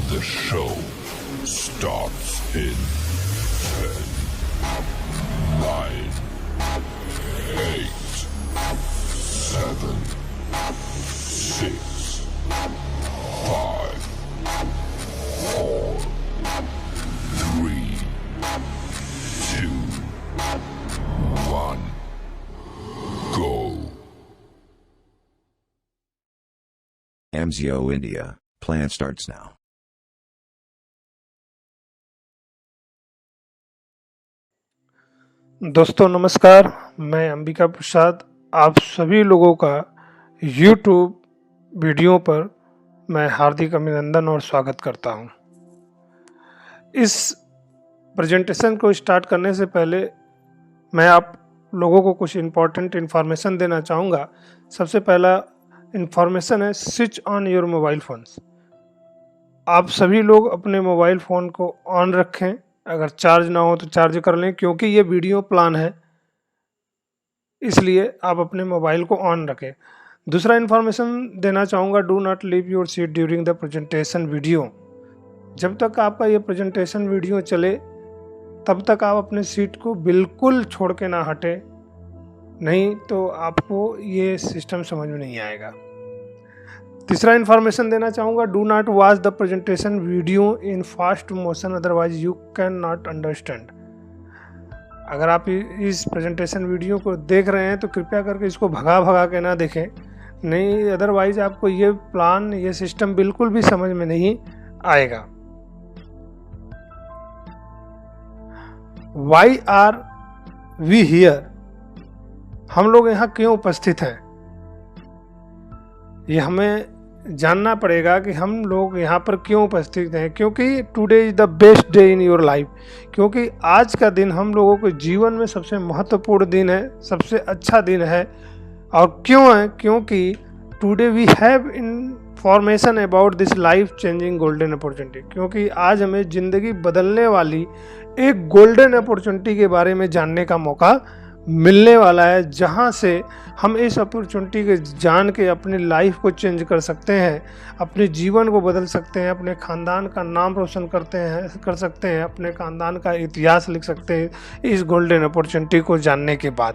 The show starts in 10, 9, 8, 7, 6, 5, 4, 3, 2, 1, go. MZO India, plan starts now. दोस्तों नमस्कार, मैं अंबिका प्रसाद आप सभी लोगों का YouTube वीडियो पर मैं हार्दिक अभिनंदन और स्वागत करता हूं। इस प्रेजेंटेशन को स्टार्ट करने से पहले मैं आप लोगों को कुछ इम्पोर्टेंट इन्फॉर्मेशन देना चाहूँगा। सबसे पहला इन्फॉर्मेशन है switch on your mobile phones. आप सभी लोग अपने मोबाइल फ़ोन को ऑन रखें, अगर चार्ज ना हो तो चार्ज कर लें, क्योंकि ये वीडियो प्लान है इसलिए आप अपने मोबाइल को ऑन रखें। दूसरा इन्फॉर्मेशन देना चाहूँगा, do not leave your seat during the presentation video. जब तक आपका ये प्रेजेंटेशन वीडियो चले तब तक आप अपने सीट को बिल्कुल छोड़ के ना हटे, नहीं तो आपको ये सिस्टम समझ में नहीं आएगा। तीसरा इन्फॉर्मेशन देना चाहूँगा, do not watch the presentation video in fast motion otherwise you can not understand. अगर आप इस प्रेजेंटेशन वीडियो को देख रहे हैं तो कृपया करके इसको भगा के ना देखें, नहीं अदरवाइज आपको ये प्लान ये सिस्टम बिल्कुल भी समझ में नहीं आएगा। वाई आर वी हियर, हम लोग यहाँ क्यों उपस्थित हैं, ये हमें जानना पड़ेगा कि हम लोग यहाँ पर क्यों उपस्थित हैं। क्योंकि today is the best day in your life, क्योंकि आज का दिन हम लोगों के जीवन में सबसे महत्वपूर्ण दिन है, सबसे अच्छा दिन है। और क्यों है, क्योंकि today we have information about this life changing golden opportunity, क्योंकि आज हमें ज़िंदगी बदलने वाली एक गोल्डन अपॉर्चुनिटी के बारे में जानने का मौका मिलने वाला है, जहां से हम इस अपॉर्चुनिटी के जान के अपनी लाइफ को चेंज कर सकते हैं, अपने जीवन को बदल सकते हैं, अपने ख़ानदान का नाम रोशन कर सकते हैं, अपने ख़ानदान का इतिहास लिख सकते हैं इस गोल्डन अपॉर्चुनिटी को जानने के बाद।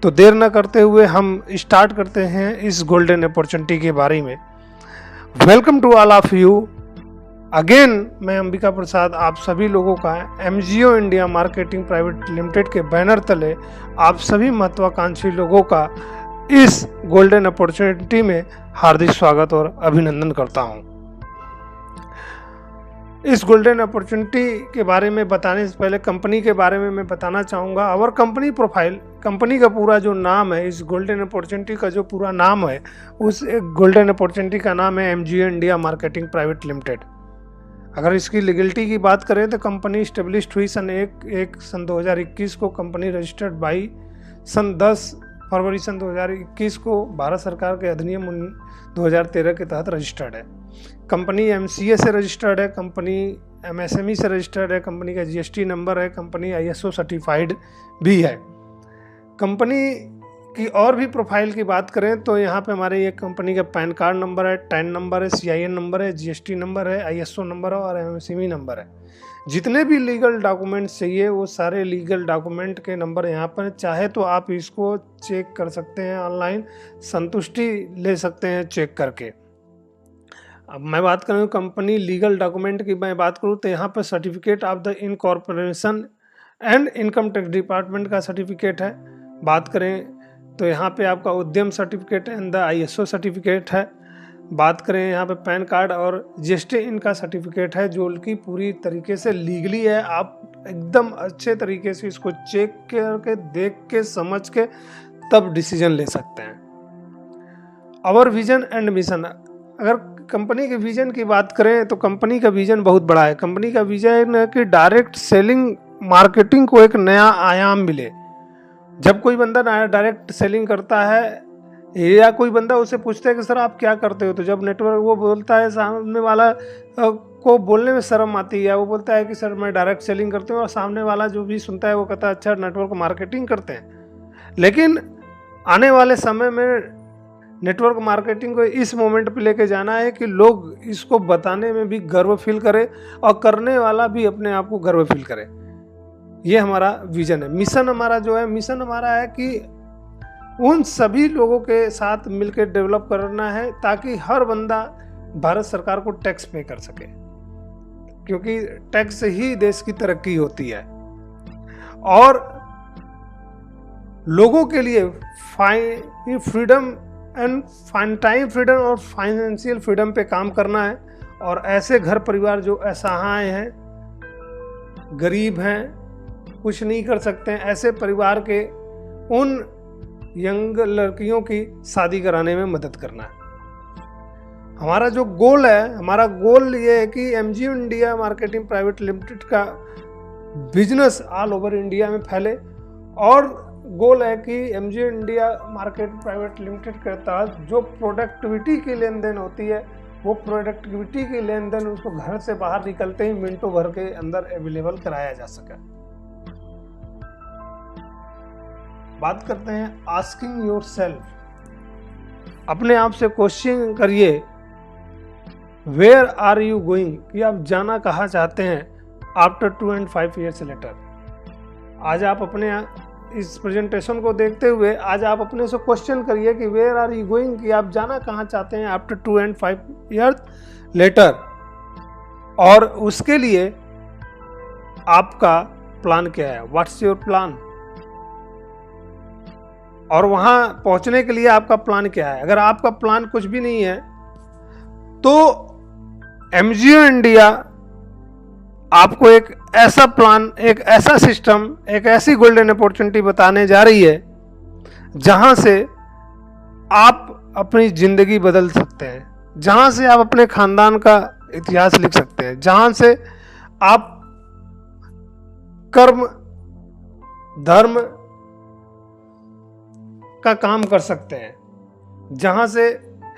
तो देर न करते हुए हम स्टार्ट करते हैं इस गोल्डन अपॉर्चुनिटी के बारे में। Welcome to all of you again. मैं अंबिका प्रसाद आप सभी लोगों का MZO India marketing private limited के बैनर तले आप सभी महत्वाकांक्षी लोगों का इस गोल्डन अपॉर्चुनिटी में हार्दिक स्वागत और अभिनंदन करता हूं। इस गोल्डन अपॉर्चुनिटी के बारे में बताने से पहले कंपनी के बारे में मैं बताना चाहूँगा। आवर कंपनी प्रोफाइल, कंपनी का पूरा जो नाम है, इस गोल्डन अपॉर्चुनिटी का जो पूरा नाम है, उस गोल्डन अपॉर्चुनिटी का नाम है MZO India marketing private limited. अगर इसकी लीगलिटी की बात करें तो कंपनी इस्टेब्लिश्ड हुई सन 2021 को। कंपनी रजिस्टर्ड बाई सन 10 फरवरी सन 2021 को भारत सरकार के अधिनियम 2013 के तहत रजिस्टर्ड है। कंपनी MCA से रजिस्टर्ड है, कंपनी MSME से रजिस्टर्ड है, कंपनी का GST नंबर है, कंपनी ISO सर्टिफाइड भी है। कंपनी की और भी प्रोफाइल की बात करें तो यहाँ पे हमारे ये कंपनी का पैन कार्ड नंबर है, टैन नंबर है, CIN नंबर है, GST नंबर है, ISO नंबर है और MSME नंबर है। जितने भी लीगल डॉक्यूमेंट्स चाहिए वो सारे लीगल डॉक्यूमेंट के नंबर यहाँ पर, चाहे तो आप इसको चेक कर सकते हैं ऑनलाइन, संतुष्टि ले सकते हैं चेक करके। अब मैं बात करूँ कंपनी लीगल डॉक्यूमेंट की, मैं बात करूँ तो यहाँ पर certificate of the incorporation and income tax department का सर्टिफिकेट है। बात करें तो यहाँ पे आपका उद्यम certificate and the ISO certificate है। बात करें यहाँ पे पैन कार्ड और GST इनका सर्टिफिकेट है, जो कि पूरी तरीके से लीगली है। आप एकदम अच्छे तरीके से इसको चेक करके, देख के, समझ के तब डिसीजन ले सकते हैं। आवर विजन एंड मिशन, अगर कंपनी के विजन की बात करें तो कंपनी का विजन बहुत बड़ा है। कंपनी का विजन है कि डायरेक्ट सेलिंग मार्केटिंग को एक नया आयाम मिले। जब कोई बंदा डायरेक्ट सेलिंग करता है या कोई बंदा उससे पूछता है कि सर आप क्या करते हो, तो जब नेटवर्क वो बोलता है, सामने वाला को बोलने में शर्म आती है, वो बोलता है कि सर मैं डायरेक्ट सेलिंग करते हूँ, और सामने वाला जो भी सुनता है वो कहता है अच्छा नेटवर्क मार्केटिंग करते हैं। लेकिन आने वाले समय में नेटवर्क मार्केटिंग को इस मोमेंट पे लेके जाना है कि लोग इसको बताने में भी गर्व फील करे और करने वाला भी अपने आप को गर्व फील करे। ये हमारा विजन है। मिशन हमारा जो है, मिशन हमारा है कि उन सभी लोगों के साथ मिलकर डेवलप करना है ताकि हर बंदा भारत सरकार को टैक्स पे कर सके, क्योंकि टैक्स से ही देश की तरक्की होती है। और लोगों के लिए फ्रीडम एंड टाइम फ्रीडम और फाइनेंशियल फ्रीडम पे काम करना है। और ऐसे घर परिवार जो असहाय हैं, गरीब हैं, कुछ नहीं कर सकते हैं, ऐसे परिवार के उन यंग लड़कियों की शादी कराने में मदद करना है। हमारा जो गोल है, हमारा गोल ये है कि MgO India marketing private limited का बिजनेस ऑल ओवर इंडिया में फैले। और गोल है कि MgO India market private limited के तहत जो प्रोडक्टिविटी की लेन देन होती है, वो प्रोडक्टिविटी की लेन देन उसको घर से बाहर निकलते ही मिनटों भर के अंदर अवेलेबल कराया जा सके। बात करते हैं आस्किंग योरसेल्फ, अपने आप से क्वेश्चन करिए, वेयर आर यू गोइंग, कि आप जाना कहाँ चाहते हैं आफ्टर 2 and 5 years लेटर। आज आप अपने इस प्रेजेंटेशन को देखते हुए आज आप अपने से क्वेश्चन करिए कि वेयर आर यू गोइंग, कि आप जाना कहाँ चाहते हैं आफ्टर 2 and 5 years लेटर। और उसके लिए आपका प्लान क्या है, व्हाट्स योर प्लान, और वहां पहुंचने के लिए आपका प्लान क्या है। अगर आपका प्लान कुछ भी नहीं है तो एमजीओ इंडिया आपको एक ऐसा प्लान, एक ऐसा सिस्टम, एक ऐसी गोल्डन अपॉर्चुनिटी बताने जा रही है जहां से आप अपनी जिंदगी बदल सकते हैं, जहां से आप अपने खानदान का इतिहास लिख सकते हैं, जहां से आप कर्म धर्म का काम कर सकते हैं, जहां से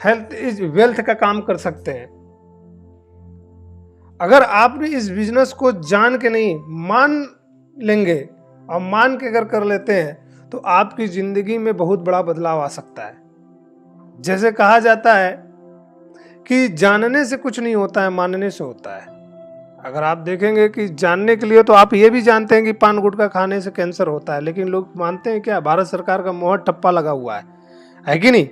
हेल्थ इज वेल्थ का काम कर सकते हैं। अगर आपने इस बिजनेस को जान के नहीं मान लेंगे और मान के अगर कर लेते हैं तो आपकी जिंदगी में बहुत बड़ा बदलाव आ सकता है। जैसे कहा जाता है कि जानने से कुछ नहीं होता है, मानने से होता है। अगर आप देखेंगे कि जानने के लिए तो आप ये भी जानते हैं कि पान गुटखा खाने से कैंसर होता है, लेकिन लोग मानते हैं क्या, भारत सरकार का मोहर ठप्पा लगा हुआ है कि नहीं।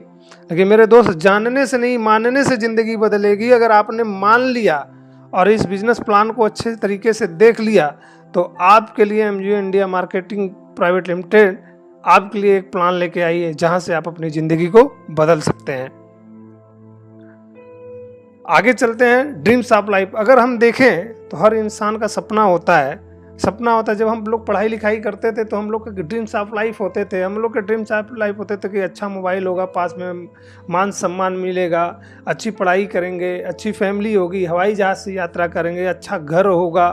लेकिन मेरे दोस्त, जानने से नहीं मानने से जिंदगी बदलेगी। अगर आपने मान लिया और इस बिजनेस प्लान को अच्छे तरीके से देख लिया तो आपके लिए MgO India marketing private limited आपके लिए एक प्लान लेके आई है जहां से आप अपनी जिंदगी को बदल सकते हैं। आगे चलते हैं, ड्रीम्स ऑफ लाइफ। अगर हम देखें तो हर इंसान का सपना होता है। जब हम लोग पढ़ाई लिखाई करते थे तो हम लोग के ड्रीम्स ऑफ लाइफ होते थे। हम लोग के ड्रीम्स ऑफ लाइफ होते थे कि अच्छा मोबाइल होगा, पास में मान सम्मान मिलेगा, अच्छी पढ़ाई करेंगे, अच्छी फैमिली होगी, हवाई जहाज से यात्रा करेंगे, अच्छा घर होगा,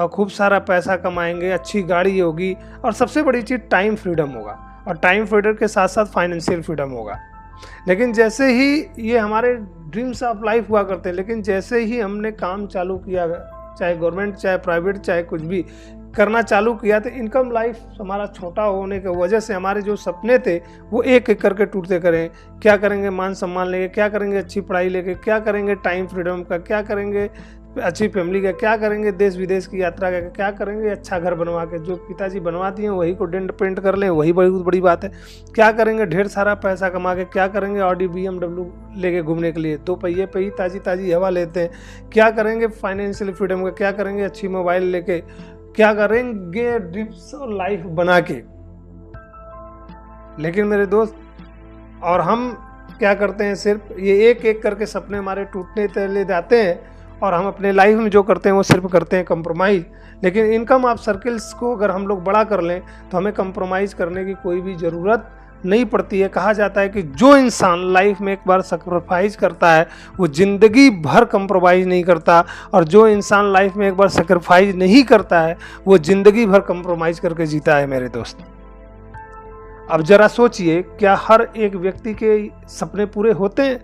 खूब सारा पैसा कमाएंगे, अच्छी गाड़ी होगी, और सबसे बड़ी चीज़ टाइम फ्रीडम होगा। और टाइम फ्रीडम के साथ साथ फाइनेंशियल फ्रीडम होगा। लेकिन जैसे ही ये हमारे ड्रीम्स ऑफ लाइफ हुआ करते हैं, लेकिन जैसे ही हमने काम चालू किया, चाहे गवर्नमेंट चाहे प्राइवेट चाहे कुछ भी करना चालू किया, तो इनकम लाइफ हमारा छोटा होने की वजह से हमारे जो सपने थे वो एक एक करके टूटते करें। क्या करेंगे मान सम्मान लेके, क्या करेंगे अच्छी पढ़ाई लेके, क्या करेंगे टाइम फ्रीडम का, क्या करेंगे अच्छी फैमिली का, क्या करेंगे देश विदेश की यात्रा का, क्या करेंगे अच्छा घर बनवा के, जो पिताजी बनवा दिए वही को डेंट पेंट कर लें, वही बहुत बड़ी बात है। क्या करेंगे ढेर सारा पैसा कमा के, क्या करेंगे ऑडी BMW लेके घूमने के लिए, 2 पहिए पे ही ताज़ी ताज़ी हवा लेते हैं। क्या करेंगे फाइनेंशियल फ्रीडम का, क्या करेंगे अच्छी मोबाइल लेके, क्या करेंगे ड्रीम्स और लाइफ बना के। लेकिन मेरे दोस्त, और हम क्या करते हैं, सिर्फ ये एक एक करके सपने हमारे टूटने चले जाते हैं और हम अपने लाइफ में जो करते हैं वो सिर्फ करते हैं कंप्रोमाइज़। लेकिन इनकम ऑफ सर्किल्स को अगर हम लोग बड़ा कर लें तो हमें कंप्रोमाइज़ करने की कोई भी ज़रूरत नहीं पड़ती है। कहा जाता है कि जो इंसान लाइफ में एक बार सेक्रीफाइस करता है वो ज़िंदगी भर कंप्रोमाइज़ नहीं करता, और जो इंसान लाइफ में एक बार सेक्रीफाइस नहीं करता है वो ज़िंदगी भर कंप्रोमाइज़ करके जीता है मेरे दोस्त। अब ज़रा सोचिए, क्या हर एक व्यक्ति के सपने पूरे होते हैं?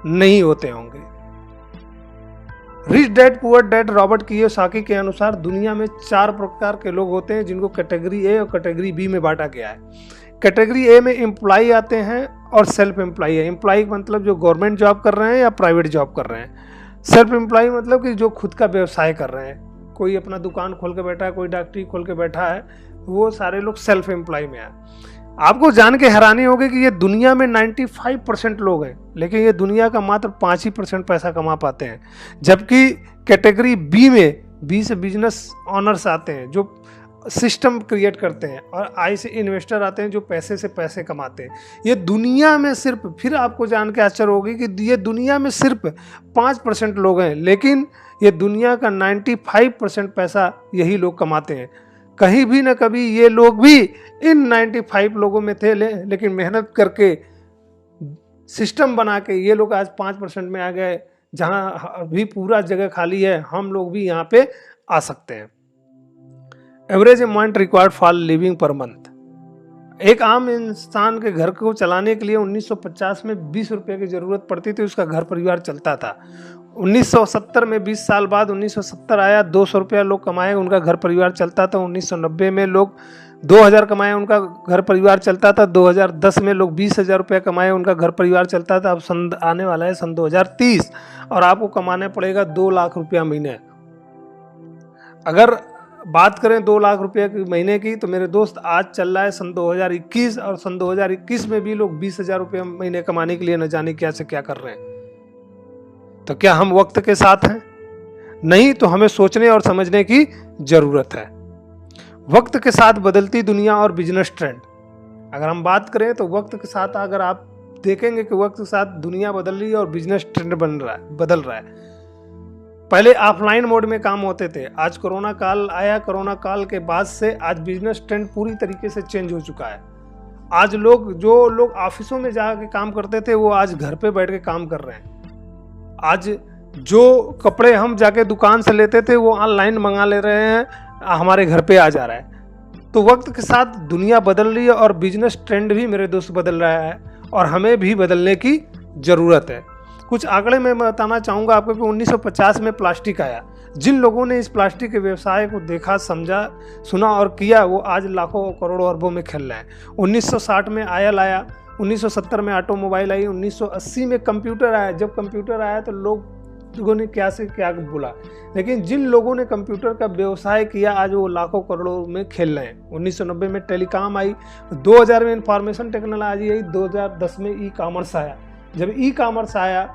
नहीं होते होंगे। Rich dad poor dad Robert Kiyosaki के अनुसार दुनिया में 4 प्रकार के लोग होते हैं जिनको कैटेगरी ए और कैटेगरी बी में बांटा गया है। कैटेगरी ए में एम्प्लॉई आते हैं और सेल्फ एम्प्लॉय है। एम्प्लॉय मतलब जो गवर्नमेंट जॉब कर रहे हैं या प्राइवेट जॉब कर रहे हैं। सेल्फ एम्प्लॉय मतलब कि जो खुद का व्यवसाय कर रहे हैं, कोई अपना दुकान खोल के बैठा है, कोई डॉक्टरी खोल के बैठा है, वो सारे लोग सेल्फ एम्प्लॉय में आए। आपको जान के हैरानी होगी कि ये दुनिया में 95% लोग हैं, लेकिन ये दुनिया का मात्र 5% पैसा कमा पाते हैं। जबकि कैटेगरी बी में 20 बिजनेस ऑनर्स आते हैं जो सिस्टम क्रिएट करते हैं, और आई से इन्वेस्टर आते हैं जो पैसे से पैसे कमाते हैं। ये दुनिया में सिर्फ, फिर आपको जान के आश्चर्य होगी कि ये दुनिया में सिर्फ 5% लोग हैं, लेकिन ये दुनिया का 95% पैसा यही लोग कमाते हैं। कहीं भी ना कभी ये लोग भी इन 95 लोगों में थे, लेकिन मेहनत करके सिस्टम बना के ये लोग आज 5% में आ गए, जहां अभी पूरा जगह खाली है। हम लोग भी यहाँ पे आ सकते हैं। Average amount required for living per month. एक आम इंसान के घर को चलाने के लिए 1950 में 20 रुपये की ज़रूरत पड़ती थी, उसका घर परिवार चलता था। 1970 में 20 साल बाद 1970 आया, 200 रुपया लोग कमाए, उनका घर परिवार चलता था। 1990 में लोग 2000 कमाए, उनका घर परिवार चलता था। 2010 में लोग 20,000 रुपया कमाए, उनका घर परिवार चलता था। अब सन आने वाला है सन 2030 और आपको कमाने पड़ेगा 2 लाख रुपया महीने। अगर बात करें 2 लाख रुपये की महीने की, तो मेरे दोस्त आज चल रहा है सन 2021, और सन 2021 में भी लोग 20,000 रुपये महीने कमाने के लिए न जाने क्या से क्या कर रहे हैं। तो क्या हम वक्त के साथ हैं? नहीं, तो हमें सोचने और समझने की जरूरत है। वक्त के साथ बदलती दुनिया और बिजनेस ट्रेंड। अगर हम बात करें तो वक्त के साथ, अगर आप देखेंगे कि वक्त के साथ दुनिया बदल रही है और बिजनेस ट्रेंड बदल रहा है। पहले ऑफलाइन मोड में काम होते थे, आज कोरोना काल आया। कोरोना काल के बाद से आज बिजनेस ट्रेंड पूरी तरीके से चेंज हो चुका है। आज जो लोग ऑफिसों में जाके काम करते थे, वो आज घर पे बैठ के काम कर रहे हैं। आज जो कपड़े हम जाके दुकान से लेते थे, वो ऑनलाइन मंगा ले रहे हैं, हमारे घर पे आ जा रहा है। तो वक्त के साथ दुनिया बदल रही है और बिजनेस ट्रेंड भी मेरे दोस्त बदल रहा है, और हमें भी बदलने की ज़रूरत है। कुछ आंकड़े मैं बताना चाहूँगा आपको कि 1950 में प्लास्टिक आया। जिन लोगों ने इस प्लास्टिक के व्यवसाय को देखा, समझा, सुना और किया, वो आज लाखों करोड़ों अरबों में खेल रहे हैं। 1960 में आयल आया, 1970 में ऑटोमोबाइल आई, 1980 में कंप्यूटर आया। जब कंप्यूटर आया तो लोगों ने क्या से क्या बोला, लेकिन जिन लोगों ने कंप्यूटर का व्यवसाय किया, आज वो लाखों करोड़ों में खेल रहे हैं। 1990 में टेलीकॉम आई, 2000 में इंफॉर्मेशन टेक्नोलॉजी आई, 2010 में ई कॉमर्स आया। जब ई कॉमर्स आया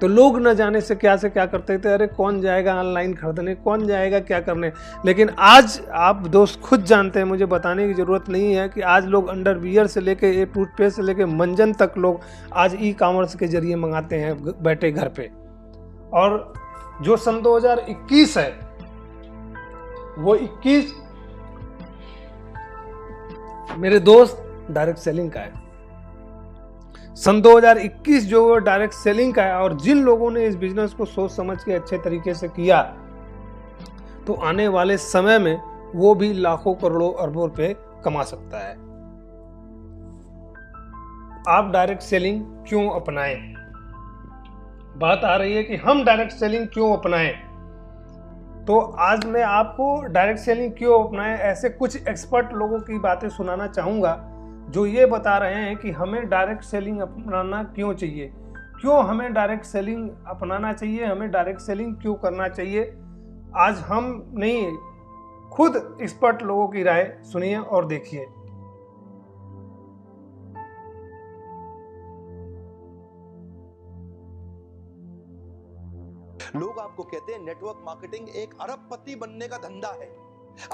तो लोग न जाने से क्या करते थे, अरे कौन जाएगा ऑनलाइन खरीदने, कौन जाएगा क्या करने। लेकिन आज आप दोस्त खुद जानते हैं, मुझे बताने की ज़रूरत नहीं है कि आज लोग अंडरवियर से लेके टूथपेस्ट से लेके मंजन तक लोग आज ई कॉमर्स के जरिए मंगाते हैं बैठे घर पे। और जो सन 2021 है, वो 21 मेरे दोस्त डायरेक्ट सेलिंग का है। सन 2021 जो डायरेक्ट सेलिंग का है, और जिन लोगों ने इस बिजनेस को सोच समझ के अच्छे तरीके से किया, तो आने वाले समय में वो भी लाखों करोड़ों अरबों रुपए कमा सकता है। आप डायरेक्ट सेलिंग क्यों अपनाएं? बात आ रही है कि हम डायरेक्ट सेलिंग क्यों अपनाएं। तो आज मैं आपको डायरेक्ट सेलिंग क्यों अपनाएं, ऐसे कुछ एक्सपर्ट लोगों की बातें सुनाना चाहूँगा, जो ये बता रहे हैं कि हमें डायरेक्ट सेलिंग अपनाना क्यों चाहिए, क्यों हमें डायरेक्ट सेलिंग अपनाना चाहिए, हमें डायरेक्ट सेलिंग क्यों करना चाहिए। आज हम नहीं, खुद एक्सपर्ट लोगों की राय सुनिए और देखिए। लोग आपको कहते हैं नेटवर्क मार्केटिंग एक अरबपति बनने का धंधा है,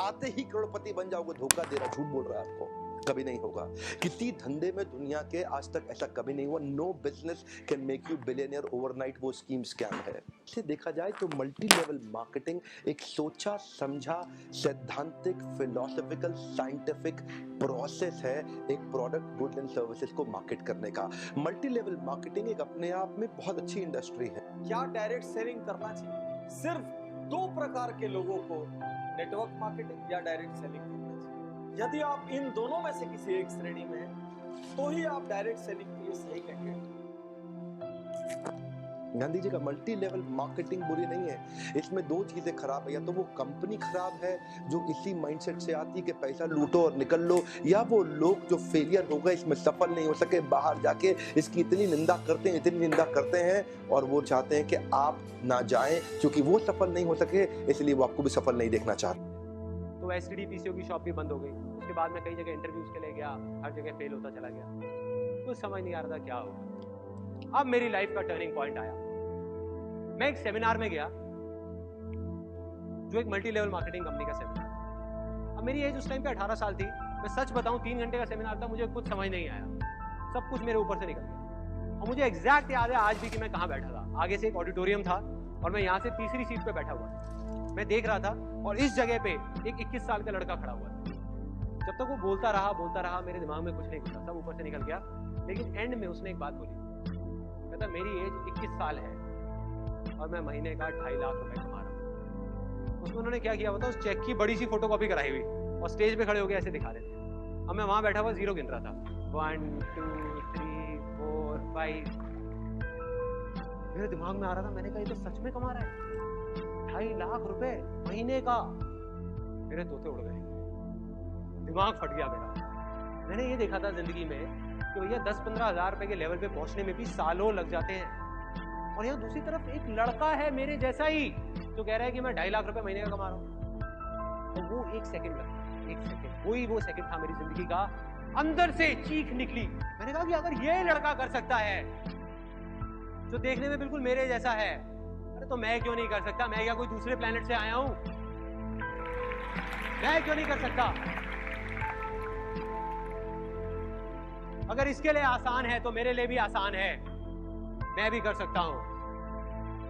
आते ही करोड़पति बन जाओगे। धोखा दे रहा, झूठ बोल रहा है आपको, कभी नहीं होगा। किसी धंधे में दुनिया के आज तक ऐसा कभी नहीं हुआ। No business can make you billionaire overnight, वो स्कीम स्कैम है। इसे देखा जाए तो मल्टी लेवल मार्केटिंग एक सोचा समझा सैद्धांतिक फिलोसॉफिकल साइंटिफिक प्रोसेस है, एक प्रोडक्ट गुड एंड सर्विसेज को मार्केट करने का। मल्टी लेवल मार्केटिंग एक अपने आप में बहुत अच्छी इंडस्ट्री है। क्या डायरेक्ट सेलिंग करना चाहिए? सिर्फ 2 प्रकार के लोगों को नेटवर्क मार्केटिंग या डायरेक्ट सेलिंग करना चाहिए। यदि आप इन दोनों में से किसी एक श्रेणी में हैं, तो ही आप डायरेक्ट सेलिंग के लिए सही कैंडिडेट हैं। गांधी जी का मल्टी लेवल मार्केटिंग बुरी नहीं है, इसमें दो चीजें खराब है, या तो वो कंपनी खराब है जो इसी माइंडसेट से आती है कि पैसा लूटो और निकल लो, या वो लोग जो फेलियर हो गए, इसमें सफल नहीं हो सके, बाहर जाके इसकी इतनी निंदा करते हैं और वो चाहते हैं कि आप ना जाएं क्योंकि वो सफल नहीं हो सके, इसलिए वो आपको भी सफल नहीं देखना चाहते। तो एसटीडी पीसीओ की शॉप भी बंद हो गई। उसके बाद मैं कई जगह इंटरव्यूज के लिए गया, हर जगह फेल होता चला गया, कुछ समझ नहीं आ रहा था क्या होगा। अब मेरी लाइफ का टर्निंग पॉइंट आया। मैं एक सेमिनार में गया जो एक मल्टी लेवल मार्केटिंग कंपनी का सेमिनार। अब मेरी एज उस टाइम पे 18 साल थी। मैं सच बताऊं 3 घंटे का सेमिनार था, मुझे कुछ समझ नहीं आया, सब कुछ मेरे ऊपर से निकल गया। और मुझे एग्जैक्ट याद है आज भी कि मैं कहाँ बैठा था। आगे से एक ऑडिटोरियम था और मैं यहाँ से तीसरी सीट पे बैठा हुआ था। मैं देख रहा था और इस जगह पे एक 21 साल का लड़का खड़ा हुआ था। जब तक वो बोलता रहा मेरे दिमाग में कुछ नहीं घुसा, सब ऊपर से निकल गया। लेकिन एंड में उसने एक बात बोली, कहता मेरी एज 21 साल है और मैं महीने का 2.5 लाख रुपए कमा रहा हूँ। उसमें उन्होंने क्या किया होता, उस चेक की बड़ी सी फोटोकॉपी कराई हुई और स्टेज पे खड़े होकर ऐसे दिखा रहे थे। अब मैं वहां बैठा हुआ जीरो गिन रहा था, 1 2 3 4 5। मेरे दिमाग में आ रहा था, मैंने कहा ये तो सच में कमा रहा है 2.5 लाख रुपए महीने का। मेरे तोते उड़ गए, दिमाग फट गया मेरा। मैंने ये देखा था जिंदगी में कि भैया 10-15 हजार रुपए के लेवल पे पहुंचने में भी सालों लग जाते हैं। और यहाँ दूसरी तरफ एक लड़का है मेरे जैसा ही जो कह रहा है कि मैं 2.5 लाख रुपए महीने का कमा रहा हूँ। तो वो एक सेकंड लगा, एक सेकंड, वही वो सेकंड था मेरी जिंदगी का। अंदर से चीख निकली। मैंने कहा कि अगर ये लड़का कर सकता है जो देखने में बिल्कुल मेरे जैसा है, अरे तो मैं क्यों नहीं कर सकता? मैं क्या कोई दूसरे प्लेनेट से आया हूं? मैं क्यों नहीं कर सकता? अगर इसके लिए आसान है तो मेरे लिए भी आसान है। मैं भी कर सकता हूं,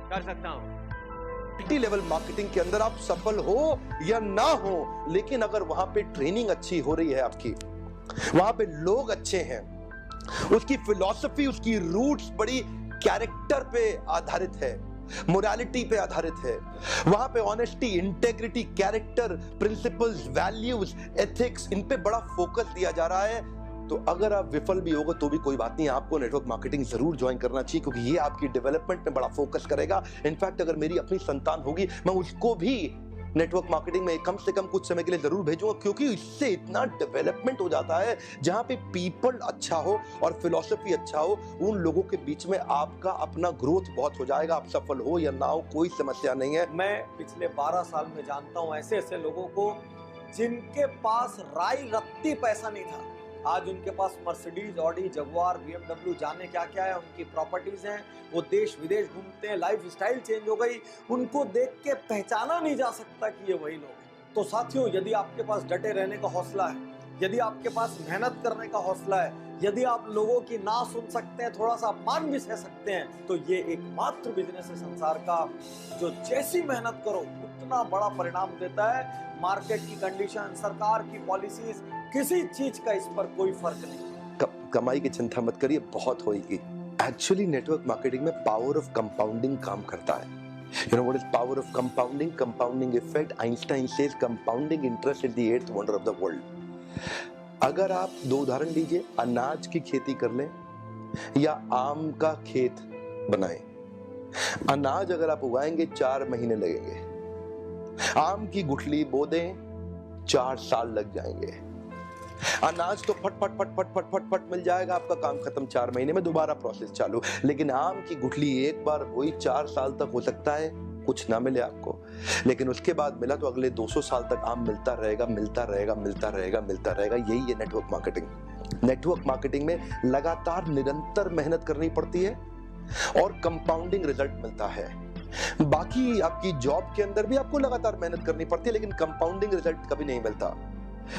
कर सकता हूं। मल्टी लेवल मार्केटिंग के अंदर आप सफल हो या ना हो, लेकिन अगर वहां पे ट्रेनिंग अच्छी हो रही है आपकी, वहां पे लोग अच्छे हैं, उसकी फिलॉसफी, उसकी रूट्स बड़ी कैरेक्टर पे आधारित है, मोरालिटी पे आधारित है, वहां पे honesty, integrity, character, principles, values, ethics, इन पे बड़ा फोकस दिया जा रहा है, तो अगर आप विफल भी होगा तो भी कोई बात नहीं, आपको नेटवर्क मार्केटिंग जरूर ज्वाइन करना चाहिए, क्योंकि ये आपकी डेवलपमेंट में बड़ा फोकस करेगा। इनफैक्ट अगर मेरी अपनी संतान होगी, मैं उसको भी नेटवर्क मार्केटिंग में कम से कम कुछ समय के लिए जरूर भेजूंगा, क्योंकि इससे इतना डेवलपमेंट हो जाता है। जहां पे पीपल अच्छा हो और फिलॉसफी अच्छा हो, उन लोगों के बीच में आपका अपना ग्रोथ बहुत हो जाएगा। आप सफल हो या ना हो, कोई समस्या नहीं है। मैं पिछले 12 साल में जानता हूं ऐसे ऐसे लोगों को जिनके पास राई रत्ती पैसा नहीं था, आज उनके पास मर्सिडीज, ऑडी, जगुआर, BMW, जाने क्या क्या है, उनकी प्रॉपर्टीज हैं, वो देश विदेश घूमते हैं, लाइफ स्टाइल चेंज हो गई, उनको देख के पहचाना नहीं जा सकता कि ये वही लोग हैं। तो साथियों, यदि आपके पास डटे रहने का हौसला है, यदि आपके पास मेहनत करने का हौसला है, यदि आप लोगों की ना सुन सकते हैं, थोड़ा सा अपमान भी सह सकते हैं, तो ये एकमात्र बिजनेस है संसार का जो जैसी मेहनत करो उतना बड़ा परिणाम देता है। मार्केट की कंडीशन, सरकार की पॉलिसीज, किसी चीज का इस पर कोई फर्क नहीं। कमाई की चिंता मत करिए, बहुत होगी। एक्चुअली नेटवर्क मार्केटिंग में पावर ऑफ कंपाउंडिंग काम करता है। You know what is power of compounding? Compounding effect. Einstein says compounding interest is the 8th wonder of the world. अगर आप 2 उदाहरण लीजिए, अनाज की खेती कर लें या आम का खेत बनाएं। अनाज अगर आप उगाएंगे 4 महीने लगेंगे, आम की गुठली बो दें 4 साल लग जाएंगे। अनाज तो फट फट फट फट फट फट फट मिल जाएगा, आपका काम खत्म, 4 महीने में दोबारा प्रोसेस चालू। लेकिन आम की गुठली एक बार बोई 4 साल तक हो सकता है कुछ ना मिले आपको, लेकिन उसके बाद मिला तो अगले 200 साल तक आम मिलता रहेगा, मिलता रहेगा, मिलता रहेगा, मिलता रहेगा। यही है नेटवर्क मार्केटिंग। नेटवर्क मार्केटिंग में लगातार निरंतर मेहनत करनी पड़ती है और कंपाउंडिंग रिजल्ट मिलता है। बाकी आपकी जॉब के अंदर भी आपको लगातार मेहनत करनी पड़ती है, लेकिन कंपाउंडिंग रिजल्ट कभी नहीं मिलता।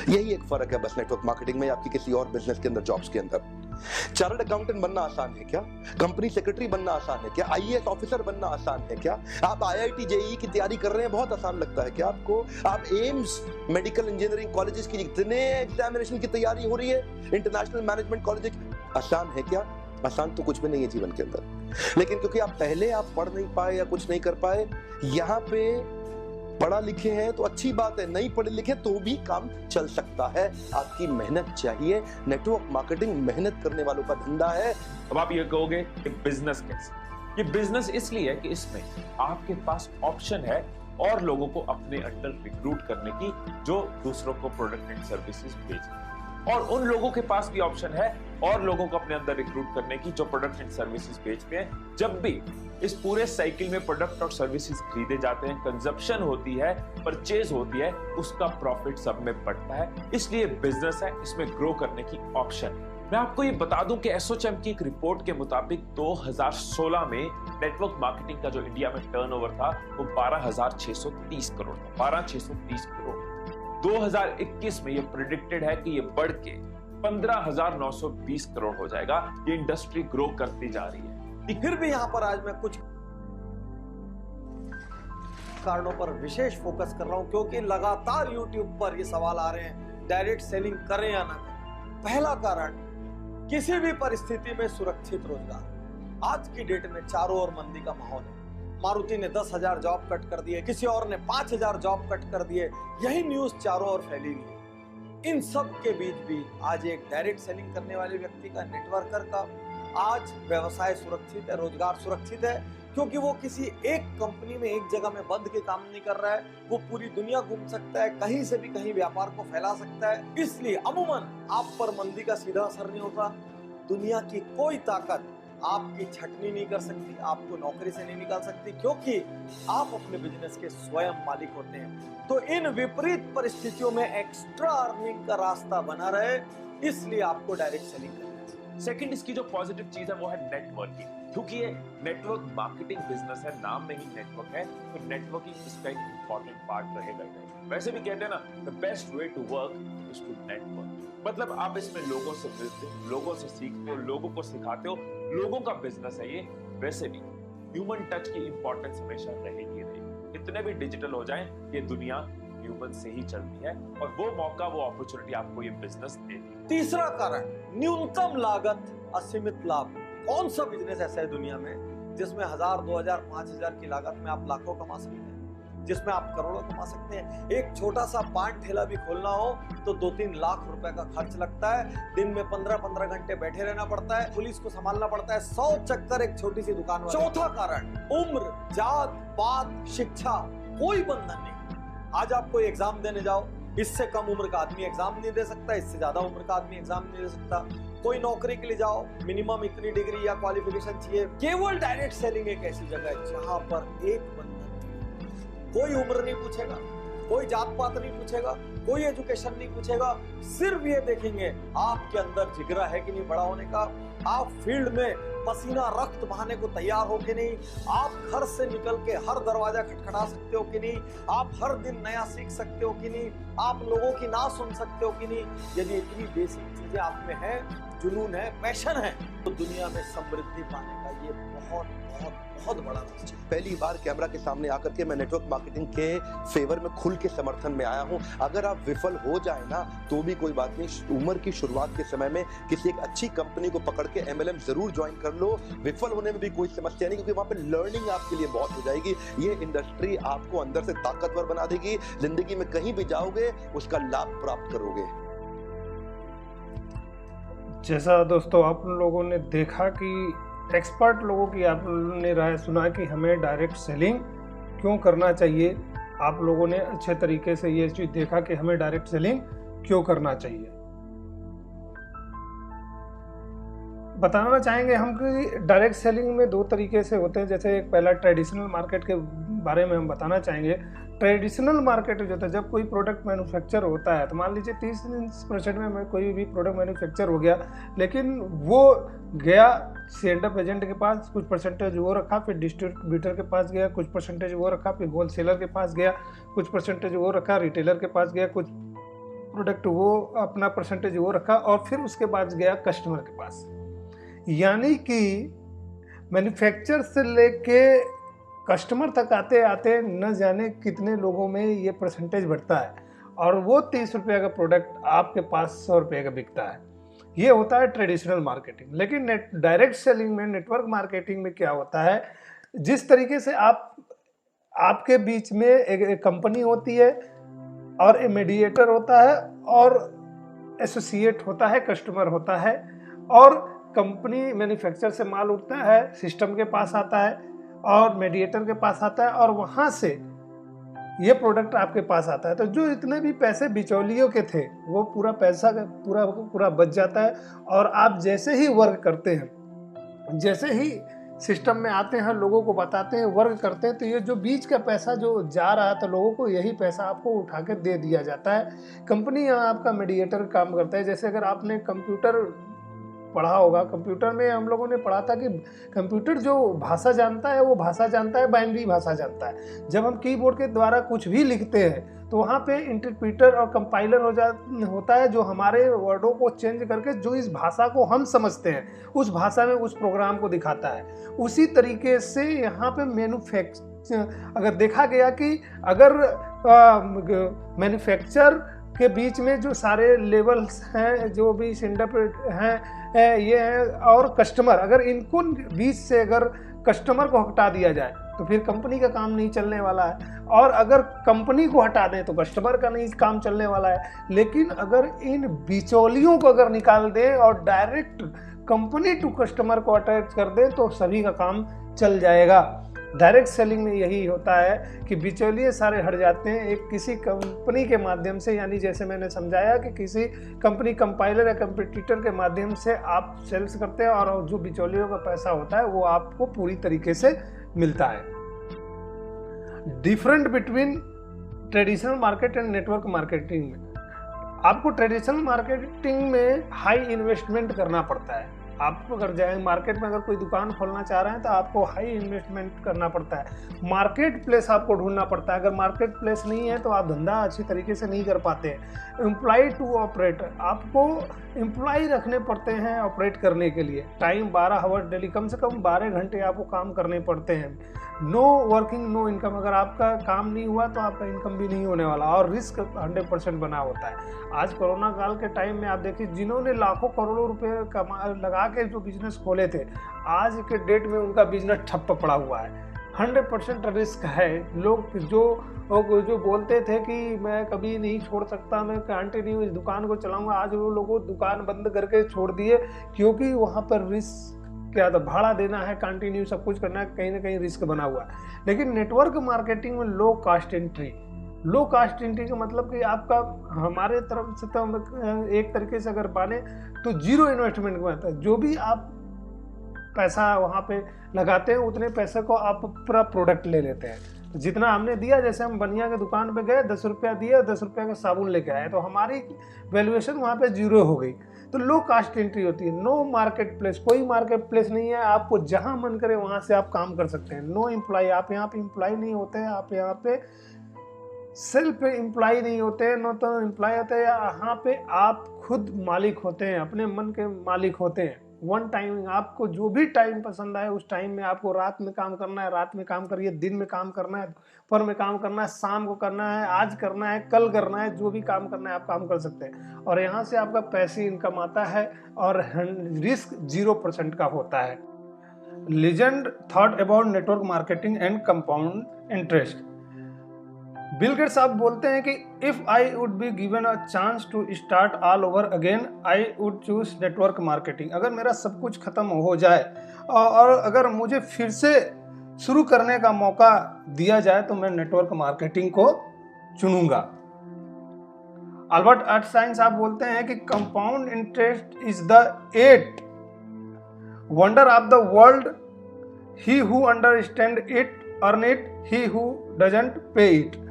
यही एक फर्क है बस नेटवर्क मार्केटिंग में, आपकी किसी और बिजनेस के अंदर, जॉब्स के अंदर। चार्टर्ड अकाउंटेंट बनना आसान है क्या? कंपनी सेक्रेटरी बनना आसान है क्या? IAS ऑफिसर बनना आसान है क्या? आप IIT JEE की तैयारी कर रहे हैं, बहुत आसान लगता है क्या आपको? आप एम्स मेडिकल इंजीनियरिंग कॉलेजेस की इतने एग्जामिनेशन की तैयारी हो रही है, इंटरनेशनल मैनेजमेंट कॉलेज, आसान है क्या? आसान तो कुछ भी नहीं है जीवन के अंदर। लेकिन क्योंकि आप पहले पढ़ नहीं पाए या कुछ नहीं कर पाए, यहाँ पे पढ़ा लिखे हैं तो अच्छी बात है, नहीं पढ़े लिखे तो भी काम चल सकता है। आपकी मेहनत चाहिए। नेटवर्क मार्केटिंग मेहनत करने वालों का धंधा है। अब आप ये कहोगे कि बिजनेस कैसे? ये बिजनेस इसलिए है कि इसमें आपके पास ऑप्शन है और लोगों को अपने अंडर रिक्रूट करने की जो दूसरों को प्रोडक्ट एंड सर्विसेज बेचते हैं, और उन लोगों के पास भी ऑप्शन है और लोगों को अपने अंदर रिक्रूट करने की जो प्रोडक्ट एंड सर्विसेज बेचते हैं। जब भी इस पूरे साइकिल में प्रोडक्ट और सर्विसेज खरीदे जाते हैं, कंजप्शन होती है, परचेज होती है, उसका प्रॉफिट सब में बढ़ता है। इसलिए बिजनेस है, इसमें ग्रो करने की ऑप्शन है। मैं आपको ये बता दूं कि एसोचैम की एक रिपोर्ट के मुताबिक 2016 में नेटवर्क मार्केटिंग का जो इंडिया में टर्नओवर था वो 12,630 करोड़ था, 12,630 करोड़। 2021 में ये प्रेडिक्टेड है कि ये बढ़ के 15,920 करोड़ हो जाएगा। ये इंडस्ट्री ग्रो करती जा रही है। फिर भी यहां पर आज मैं कुछ कारणों पर विशेष फोकस कर रहा हूं, क्योंकि लगातार YouTube पर ये सवाल आ रहे हैं डायरेक्ट सेलिंग करें या ना करें। पहला कारण, किसी भी परिस्थिति में सुरक्षित रोजगार। आज की डेट में चारों ओर मंदी का माहौल है। मारुति ने 10,000 जॉब कट कर दिए, किसी और ने 5,000 जॉब कट कर दिए, यही न्यूज चारों ओर फैली हुई है। इन सब के बीच भी आज एक डायरेक्ट सेलिंग करने वाले व्यक्ति का, नेटवर्कर का आज व्यवसाय सुरक्षित है, रोजगार सुरक्षित है, क्योंकि वो किसी एक कंपनी में एक जगह में बंद के काम नहीं कर रहा है। वो पूरी दुनिया घूम सकता है, कहीं से भी कहीं व्यापार को फैला सकता है। इसलिए अमूमन आप पर मंदी का सीधा असर नहीं होता। दुनिया की कोई ताकत आपकी छटनी नहीं कर सकती, आपको नौकरी से नहीं निकाल सकती, क्योंकि आप अपने बिजनेस के स्वयं मालिक होते हैं। तो इन विपरीत परिस्थितियों में एक्स्ट्रा अर्निंग का रास्ता बना रहे, इसलिए आपको डायरेक्ट सेलिंग करना है। सेकंड, इसकी जो पॉजिटिव चीज है वो है नेटवर्किंग, क्योंकि ये नेटवर्क मार्केटिंग बिजनेस है, नाम में ही नेटवर्क है, तो नेटवर्किंग इसका एक इंपॉर्टेंट पार्ट रहेगा। वैसे भी कहते हैं ना, the best way to work is to network. मतलब आप इसमें लोगों से मिलते हो, लोगों से सीखते हो, लोगों को सिखाते हो, लोगों का बिजनेस है ये। वैसे भी ह्यूमन टच की इंपॉर्टेंस हमेशा रहेगी रहेगी। इतने भी डिजिटल हो जाए, ये दुनिया ह्यूमन से ही चलती है, और वो मौका, वो अपॉर्चुनिटी आपको ये बिजनेस देती है। तीसरा कारण, न्यूनतम लागत असीमित लाभ। कौन सा बिजनेस ऐसा है दुनिया में जिसमें 1,000, 2,000, 5,000 की लागत में आप लाखों कमा सकते हैं, जिसमें आप करोड़ों कमा सकते हैं। एक छोटा सा पान ठेला भी खोलना हो तो 2-3 लाख रुपए का खर्च लगता है। दिन में 15-15 घंटे बैठे रहना पड़ता है, पुलिस को संभालना पड़ता है, 100 चक्कर एक छोटी सी दुकान वाले। चौथा कारण, उम्र, जात पात, शिक्षा, कोई बंधन नहीं। आज आप कोई एग्जाम देने जाओ, इससे कम उम्र का आदमी एग्जाम नहीं दे सकता, इससे ज्यादा उम्र का आदमी एग्जाम नहीं दे सकता। कोई नौकरी के लिए जाओ, मिनिमम इतनी डिग्री या क्वालिफिकेशन चाहिए। केवल डायरेक्ट सेलिंग एक ऐसी जगह है जहां पर एक बंधन, कोई उम्र नहीं पूछेगा, कोई जात पात नहीं पूछेगा, कोई एजुकेशन नहीं पूछेगा। सिर्फ ये देखेंगे आपके अंदर जिगरा है कि नहीं बड़ा होने का, आप फील्ड में पसीना रक्त बहाने को तैयार हो कि नहीं, आप घर से निकल के हर दरवाजा खटखटा सकते हो कि नहीं, आप हर दिन नया सीख सकते हो कि नहीं, आप लोगों की ना सुन सकते हो कि नहीं। यदि इतनी बेसिक चीजें आप में है, जुनून है, पैशन है, तो दुनिया में समृद्धि पाने का ये बहुत बहुत बहुत बड़ा रास्ता। पहली बार कैमरा के सामने आकर के मैं नेटवर्क मार्केटिंग के फेवर में खुल के समर्थन में आया हूं। अगर आप विफल हो जाए ना तो भी कोई बात नहीं, उम्र की शुरुआत के समय में किसी एक अच्छी कंपनी को पकड़ के MLM जरूर ज्वाइन कर लो। विफल होने में भी कोई समस्या नहीं, क्योंकि वहां पे लर्निंग आपके लिए बहुत हो जाएगी। ये इंडस्ट्री आपको अंदर से ताकतवर बना देगी, जिंदगी में कहीं भी जाओगे उसका लाभ प्राप्त करोगे। जैसा दोस्तों आप लोगों ने देखा कि एक्सपर्ट लोगों की आपने राय सुना कि हमें डायरेक्ट सेलिंग क्यों करना चाहिए। आप लोगों ने अच्छे तरीके से ये चीज देखा कि हमें डायरेक्ट सेलिंग क्यों करना चाहिए। बताना चाहेंगे हम कि डायरेक्ट सेलिंग में 2 तरीके से होते हैं। जैसे एक पहला ट्रेडिशनल मार्केट के बारे में हम बताना चाहेंगे। ट्रेडिशनल मार्केट जो होता है, जब कोई प्रोडक्ट मैन्युफैक्चर होता है तो मान लीजिए 30% में कोई भी प्रोडक्ट मैन्युफैक्चर हो गया, लेकिन वो गया सेंड अप एजेंट के पास, कुछ परसेंटेज वो रखा, फिर डिस्ट्रीब्यूटर के पास गया, कुछ परसेंटेज वो रखा, फिर होलसेलर के पास गया, कुछ परसेंटेज वो रखा, रिटेलर के पास गया, कुछ प्रोडक्ट वो अपना परसेंटेज वो रखा, और फिर उसके बाद गया कस्टमर के पास। यानी कि मैन्युफैक्चर से लेके कस्टमर तक आते आते न जाने कितने लोगों में ये परसेंटेज बढ़ता है, और वो 30 रुपये का प्रोडक्ट आपके पास 100 रुपये का बिकता है। ये होता है ट्रेडिशनल मार्केटिंग। लेकिन डायरेक्ट सेलिंग में, नेटवर्क मार्केटिंग में क्या होता है, जिस तरीके से आपके बीच में एक कंपनी होती है और ए मीडिएटर होता है और एसोसिएट होता है, कस्टमर होता है, और कंपनी मैन्युफैक्चर से माल उठता है, सिस्टम के पास आता है और मीडिएटर के पास आता है और वहाँ से ये प्रोडक्ट आपके पास आता है। तो जो इतने भी पैसे बिचौलियों के थे वो पूरा पैसा पूरा बच जाता है। और आप जैसे ही वर्क करते हैं, जैसे ही सिस्टम में आते हैं, लोगों को बताते हैं, वर्क करते हैं, तो ये जो बीच का पैसा जो जा रहा था लोगों को, यही पैसा आपको उठा के दे दिया जाता है। कंपनी यहाँ आपका मीडिएटर काम करता है। जैसे अगर आपने कंप्यूटर पढ़ा होगा, कंप्यूटर में हम लोगों ने पढ़ा था कि कंप्यूटर जो भाषा जानता है वो भाषा जानता है, बाइनरी भाषा जानता है। जब हम कीबोर्ड के द्वारा कुछ भी लिखते हैं तो वहाँ पे इंटरप्रीटर और कंपाइलर होता है जो हमारे वर्डों को चेंज करके जो इस भाषा को हम समझते हैं उस भाषा में उस प्रोग्राम को दिखाता है। उसी तरीके से यहाँ पे अगर देखा गया कि अगर मैन्युफैक्चर के बीच में जो सारे लेवल्स हैं, जो भी सिंडप हैं ये हैं, और कस्टमर, अगर इनको बीच से अगर कस्टमर को हटा दिया जाए तो फिर कंपनी का काम नहीं चलने वाला है। और अगर कंपनी को हटा दें तो कस्टमर का नहीं काम चलने वाला है। लेकिन अगर इन बिचौलियों को अगर निकाल दें और डायरेक्ट कंपनी टू कस्टमर को अटैच कर दें तो सभी का काम चल जाएगा। डायरेक्ट सेलिंग में यही होता है कि बिचौलिए सारे हट जाते हैं एक किसी कंपनी के माध्यम से, यानी जैसे मैंने समझाया कि किसी कंपनी कंपाइलर या कंपटीटर के माध्यम से आप सेल्स करते हैं और जो बिचौलियों का पैसा होता है वो आपको पूरी तरीके से मिलता है। Different between traditional market and network marketing में, आपको ट्रेडिशनल मार्केटिंग में हाई इन्वेस्टमेंट करना पड़ता है। आप अगर जाए मार्केट में अगर कोई दुकान खोलना चाह रहे हैं तो आपको हाई इन्वेस्टमेंट करना पड़ता है। मार्केट प्लेस आपको ढूंढना पड़ता है। अगर मार्केट प्लेस नहीं है तो आप धंधा अच्छी तरीके से नहीं कर पाते हैं। एम्प्लॉय टू ऑपरेटर, आपको एम्प्लॉय रखने पड़ते हैं ऑपरेट करने के लिए। टाइम 12 आवर डेली, कम से कम 12 घंटे आपको काम करने पड़ते हैं। नो वर्किंग नो इनकम, अगर आपका काम नहीं हुआ तो आपका इनकम भी नहीं होने वाला। और रिस्क 100% बना होता है। आज कोरोना काल के टाइम में आप देखिए जिन्होंने लाखों करोड़ों रुपए लगा के जो बिजनेस खोले थे, आज के डेट में उनका बिजनेस ठप्प पड़ा हुआ है। 100% रिस्क है। लोग जो बोलते थे कि मैं कभी नहीं छोड़ सकता, मैं कंटिन्यू इस दुकान को चलाऊंगा, आज वो लोगों दुकान बंद करके छोड़ दिए क्योंकि वहाँ पर रिस्क क्या था, भाड़ा देना है, कंटिन्यू सब कुछ करना है, कहीं ना कहीं रिस्क बना हुआ है। लेकिन नेटवर्क मार्केटिंग में लो कास्ट एंट्री का मतलब कि आपका हमारे तरफ से तो एक तरीके से अगर माने तो जीरो इन्वेस्टमेंट में आता है। जो भी आप पैसा वहाँ पे लगाते हैं उतने पैसे को आप पूरा प्रोडक्ट ले लेते हैं। तो जितना हमने दिया, जैसे हम बनिया के दुकान पे गए 10 रुपया दिया, 10 रुपया का साबुन लेके आए, तो हमारी वैल्यूएशन वहाँ पे जीरो हो गई। तो लो कास्ट एंट्री होती है। नो मार्केट प्लेस, कोई मार्केट प्लेस नहीं है। आपको जहाँ मन करे वहाँ से आप काम कर सकते हैं। नो एम्प्लॉय, आप यहाँ पे एम्प्लॉय नहीं होते हैं, आप यहाँ पे सेल्फ एम्प्लॉय नहीं होते हैं, नो तो एम्प्लॉय होते हैं। यहाँ पे आप खुद मालिक होते हैं, अपने मन के मालिक होते हैं। वन टाइमिंग, आपको जो भी टाइम पसंद आए उस टाइम में आपको रात में काम करना है, रात में काम करिए, दिन में काम करना है, दोपहर में काम करना है, शाम को करना है, आज करना है, कल करना है, जो भी काम करना है आप काम कर सकते हैं। और यहाँ से आपका पैसे इनकम आता है और रिस्क 0% का होता है। Legend thought about network marketing and compound interest. Bill Gates आप बोलते हैं कि if I would be given a chance to start all over again I would choose network marketing. अगर मेरा सब कुछ खत्म हो जाए और अगर मुझे फिर से शुरू करने का मौका दिया जाए तो मैं नेटवर्क मार्केटिंग को चुनूंगा। अल्बर्ट आइंस्टाइन साहब बोलते हैं कि compound interest is the 8 wonder of the world, he who understand it earn it, he who doesn't पे इट।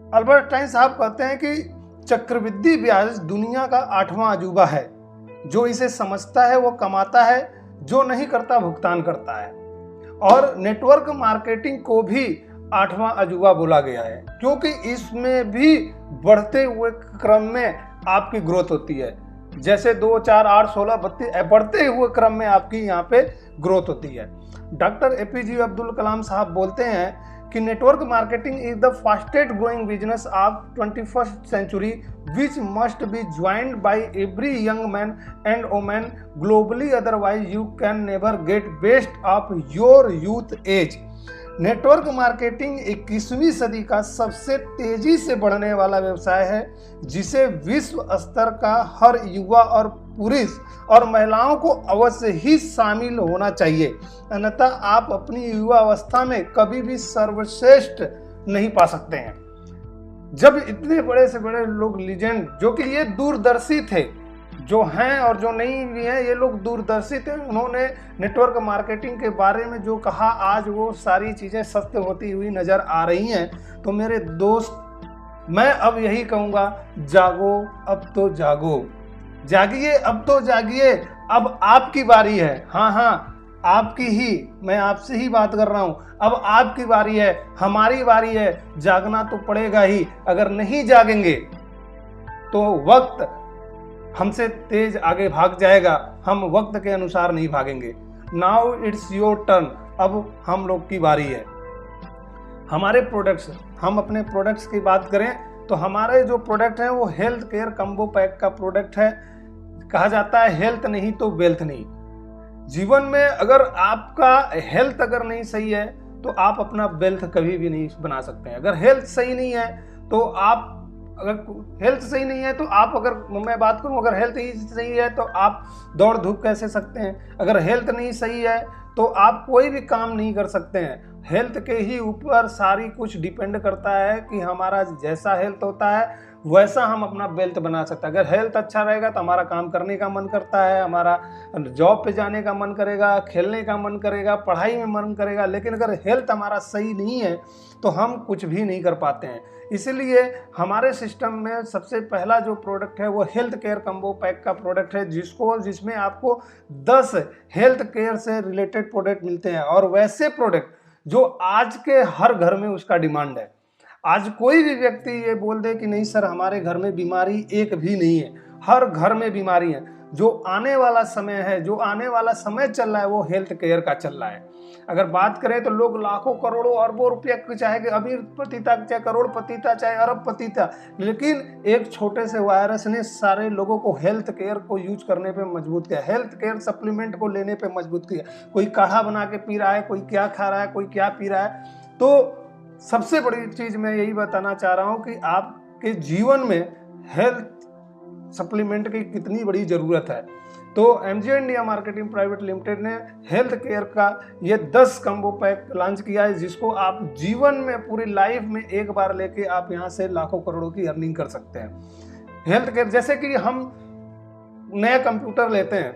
अल्बर्ट आइंस्टाइन साहब कहते हैं कि चक्रवृद्धि ब्याज दुनिया का 8वां अजूबा है। जो इसे समझता है वो कमाता है, जो नहीं करता भुगतान करता है। और नेटवर्क मार्केटिंग को भी 8वां अजूबा बोला गया है क्योंकि इसमें भी बढ़ते हुए क्रम में आपकी ग्रोथ होती है। जैसे 2, 4, 8, 16, 32 बढ़ते हुए क्रम में आपकी यहाँ पे ग्रोथ होती है। डॉक्टर APJ अब्दुल कलाम साहब बोलते हैं कि network marketing is the fastest growing business of 21st century which must be joined by every young man and woman globally, otherwise you can never get best of your youth age। Network marketing 21वीं सदी का सबसे तेजी से बढ़ने वाला व्यवसाय है जिसे विश्व स्तर का हर युवा और पुरुष और महिलाओं को अवश्य ही शामिल होना चाहिए, अन्यथा आप अपनी युवा अवस्था में कभी भी सर्वश्रेष्ठ नहीं पा सकते हैं। जब इतने बड़े से बड़े लोग लीजेंड, जो कि ये दूरदर्शी थे, जो हैं और जो नहीं भी हैं, ये लोग दूरदर्शी थे, उन्होंने नेटवर्क मार्केटिंग के बारे में जो कहा, आज वो सारी चीज़ें सत्य होती हुई नज़र आ रही हैं। तो मेरे दोस्त, मैं अब यही कहूँगा, जागो अब तो जागो, जागिए अब तो जागिए, अब आपकी बारी है। हाँ, आपकी ही, मैं आपसे ही बात कर रहा हूँ, अब आपकी बारी है, हमारी बारी है, जागना तो पड़ेगा ही। अगर नहीं जागेंगे तो वक्त हमसे तेज आगे भाग जाएगा, हम वक्त के अनुसार नहीं भागेंगे। नाउ इट्स योर टर्न, अब हम लोग की बारी है। हमारे प्रोडक्ट्स, हम अपने प्रोडक्ट्स की बात करें तो हमारे जो प्रोडक्ट हैं वो हेल्थ केयर कम्बो पैक का प्रोडक्ट है। कहा जाता है हेल्थ नहीं तो वेल्थ नहीं। जीवन में अगर आपका हेल्थ अगर नहीं सही है तो आप अपना वेल्थ कभी भी नहीं बना सकते हैं। अगर हेल्थ सही नहीं है तो आप, अगर हेल्थ सही नहीं है तो आप, अगर मैं बात करूं, अगर हेल्थ ही सही है तो आप दौड़ धूप कैसे सकते हैं। अगर हेल्थ नहीं सही है तो आप कोई भी काम नहीं कर सकते हैं। हेल्थ के ही ऊपर सारी कुछ डिपेंड करता है कि हमारा जैसा हेल्थ होता है वैसा हम अपना वेल्थ बना सकते हैं। अगर हेल्थ अच्छा रहेगा तो हमारा काम करने का मन करता है, हमारा जॉब पे जाने का मन करेगा, खेलने का मन करेगा, पढ़ाई में मन करेगा। लेकिन अगर हेल्थ हमारा सही नहीं है तो हम कुछ भी नहीं कर पाते हैं। इसलिए हमारे सिस्टम में सबसे पहला जो प्रोडक्ट है वो हेल्थ केयर कम्बो पैक का प्रोडक्ट है, जिसमें आपको 10 हेल्थ केयर से रिलेटेड प्रोडक्ट मिलते हैं, और वैसे प्रोडक्ट जो आज के हर घर में उसका डिमांड है। आज कोई भी व्यक्ति ये बोल दे कि नहीं सर हमारे घर में बीमारी एक भी नहीं है, हर घर में बीमारी है। जो आने वाला समय है, जो आने वाला समय चल रहा है वो हेल्थ केयर का चल रहा है। अगर बात करें तो लोग लाखों करोड़ों अरबों रुपया, चाहे अमीर पतिता, चाहे करोड़पतिता, चाहे अरबपतिता, लेकिन एक छोटे से वायरस ने सारे लोगों को हेल्थ केयर को यूज करने पे मजबूत किया, हेल्थ केयर सप्लीमेंट को लेने पे मजबूत किया। कोई काढ़ा बना के पी रहा है, कोई क्या खा रहा है, कोई क्या पी रहा है। तो सबसे बड़ी चीज़ मैं यही बताना चाह रहा हूँ कि आपके जीवन में हेल्थ सप्लीमेंट की कितनी बड़ी ज़रूरत है। तो MJ India marketing private limited ने हेल्थ केयर का ये 10 कम्बो पैक लॉन्च किया है, जिसको आप जीवन में पूरी लाइफ में एक बार लेके आप यहाँ से लाखों करोड़ों की अर्निंग कर सकते हैं। हेल्थ केयर, जैसे कि हम नया कंप्यूटर लेते हैं,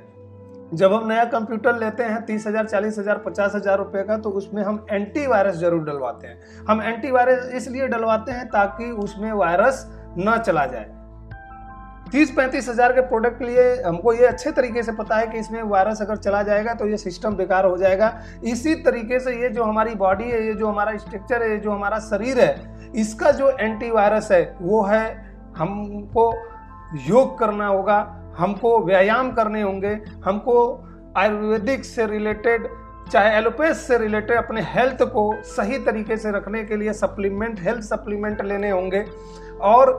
जब हम नया कंप्यूटर लेते हैं 30,000, 40,000, 50,000 रुपये का, तो उसमें हम एंटीवायरस जरूर डलवाते हैं। हम एंटीवायरस इसलिए डलवाते हैं ताकि उसमें वायरस न चला जाए। 30-35,000 के प्रोडक्ट के लिए हमको ये अच्छे तरीके से पता है कि इसमें वायरस अगर चला जाएगा तो ये सिस्टम बेकार हो जाएगा। इसी तरीके से ये जो हमारी बॉडी है, ये जो हमारा स्ट्रक्चर है, ये जो हमारा शरीर है, इसका जो एंटीवायरस है वो है हमको योग करना होगा, हमको व्यायाम करने होंगे, हमको आयुर्वेदिक से रिलेटेड, चाहे एलोपैथ से रिलेटेड अपने हेल्थ को सही तरीके से रखने के लिए सप्लीमेंट, हेल्थ सप्लीमेंट लेने होंगे। और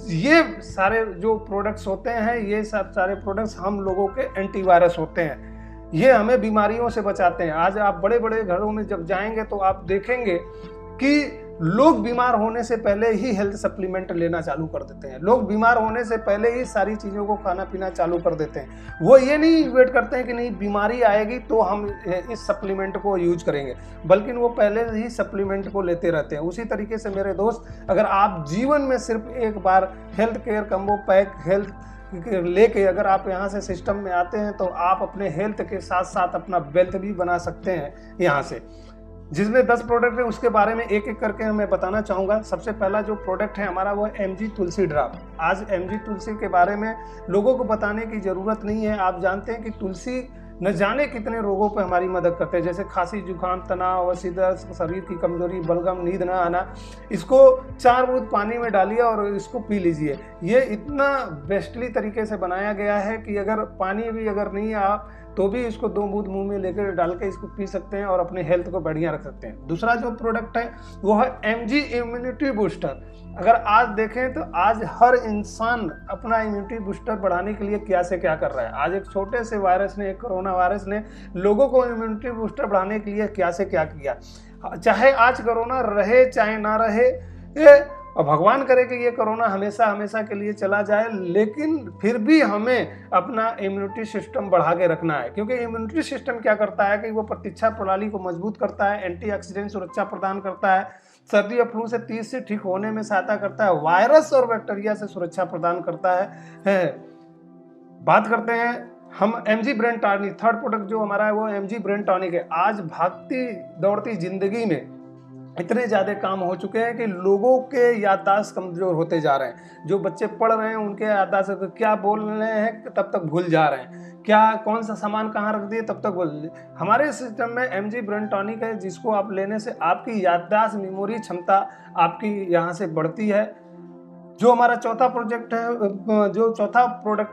ये सारे जो प्रोडक्ट्स होते हैं, ये सब सारे प्रोडक्ट्स हम लोगों के एंटीवायरस होते हैं। ये हमें बीमारियों से बचाते हैं। आज आप बड़े बड़े घरों में जब जाएंगे तो आप देखेंगे कि लोग बीमार होने से पहले ही हेल्थ सप्लीमेंट लेना चालू कर देते हैं। लोग बीमार होने से पहले ही सारी चीज़ों को खाना पीना चालू कर देते हैं। वो ये नहीं वेट करते हैं कि नहीं बीमारी आएगी तो हम इस सप्लीमेंट को यूज करेंगे, बल्कि वो पहले ही सप्लीमेंट को लेते रहते हैं। उसी तरीके से मेरे दोस्त, अगर आप जीवन में सिर्फ एक बार health care combo pack health लेके अगर आप यहाँ से सिस्टम में आते हैं तो आप अपने हेल्थ के साथ साथ अपना वेल्थ भी बना सकते हैं यहाँ से। जिसमें 10 प्रोडक्ट है उसके बारे में एक एक करके मैं बताना चाहूँगा। सबसे पहला जो प्रोडक्ट है हमारा वो है एमजी तुलसी ड्रॉप। आज एमजी तुलसी के बारे में लोगों को बताने की ज़रूरत नहीं है। आप जानते हैं कि तुलसी न जाने कितने रोगों पर हमारी मदद करते हैं, जैसे खांसी, जुकाम, तनाव, असीदर, शरीर की कमजोरी, बलगम, नींद न आना। इसको 4 बूंद पानी में डालिए और इसको पी लीजिए। ये इतना बेस्टली तरीके से बनाया गया है कि अगर पानी भी अगर नहीं आप तो भी इसको 2 बूंद मुंह में लेकर डाल के इसको पी सकते हैं और अपने हेल्थ को बढ़िया रख सकते हैं। दूसरा जो प्रोडक्ट है वो है एमजी इम्यूनिटी बूस्टर। अगर आज देखें तो आज हर इंसान अपना इम्यूनिटी बूस्टर बढ़ाने के लिए क्या से क्या कर रहा है। आज एक छोटे से वायरस ने, एक कोरोना वायरस ने लोगों को इम्यूनिटी बूस्टर बढ़ाने के लिए क्या से क्या किया। चाहे आज कोरोना रहे चाहे ना रहे, और भगवान करे कि ये कोरोना हमेशा हमेशा के लिए चला जाए, लेकिन फिर भी हमें अपना इम्यूनिटी सिस्टम बढ़ा के रखना है, क्योंकि इम्यूनिटी सिस्टम क्या करता है कि वो प्रतिरक्षा प्रणाली को मजबूत करता है, एंटीऑक्सीडेंट सुरक्षा प्रदान करता है, सर्दी और फ्लू से तेजी से ठीक होने में सहायता करता है, वायरस और बैक्टीरिया से सुरक्षा प्रदान करता है। बात करते हैं हम MG brain tonic, third product जो हमारा है वो एमजी ब्रेन टॉनिक है। आज भागती दौड़ती जिंदगी में इतने ज़्यादा काम हो चुके हैं कि लोगों के याददाश्त कमज़ोर होते जा रहे हैं। जो बच्चे पढ़ रहे हैं उनके याददाश्त क्या बोल रहे हैं तब तक भूल जा रहे हैं, क्या कौन सा सामान कहाँ रख दिए तब तक भूल। हमारे सिस्टम में एमजी ब्रेन टॉनिक है, जिसको आप लेने से आपकी याददाश्त मेमोरी क्षमता आपकी यहाँ से बढ़ती है। जो हमारा चौथा प्रोडक्ट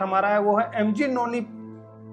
हमारा है वो है एमजी नोनी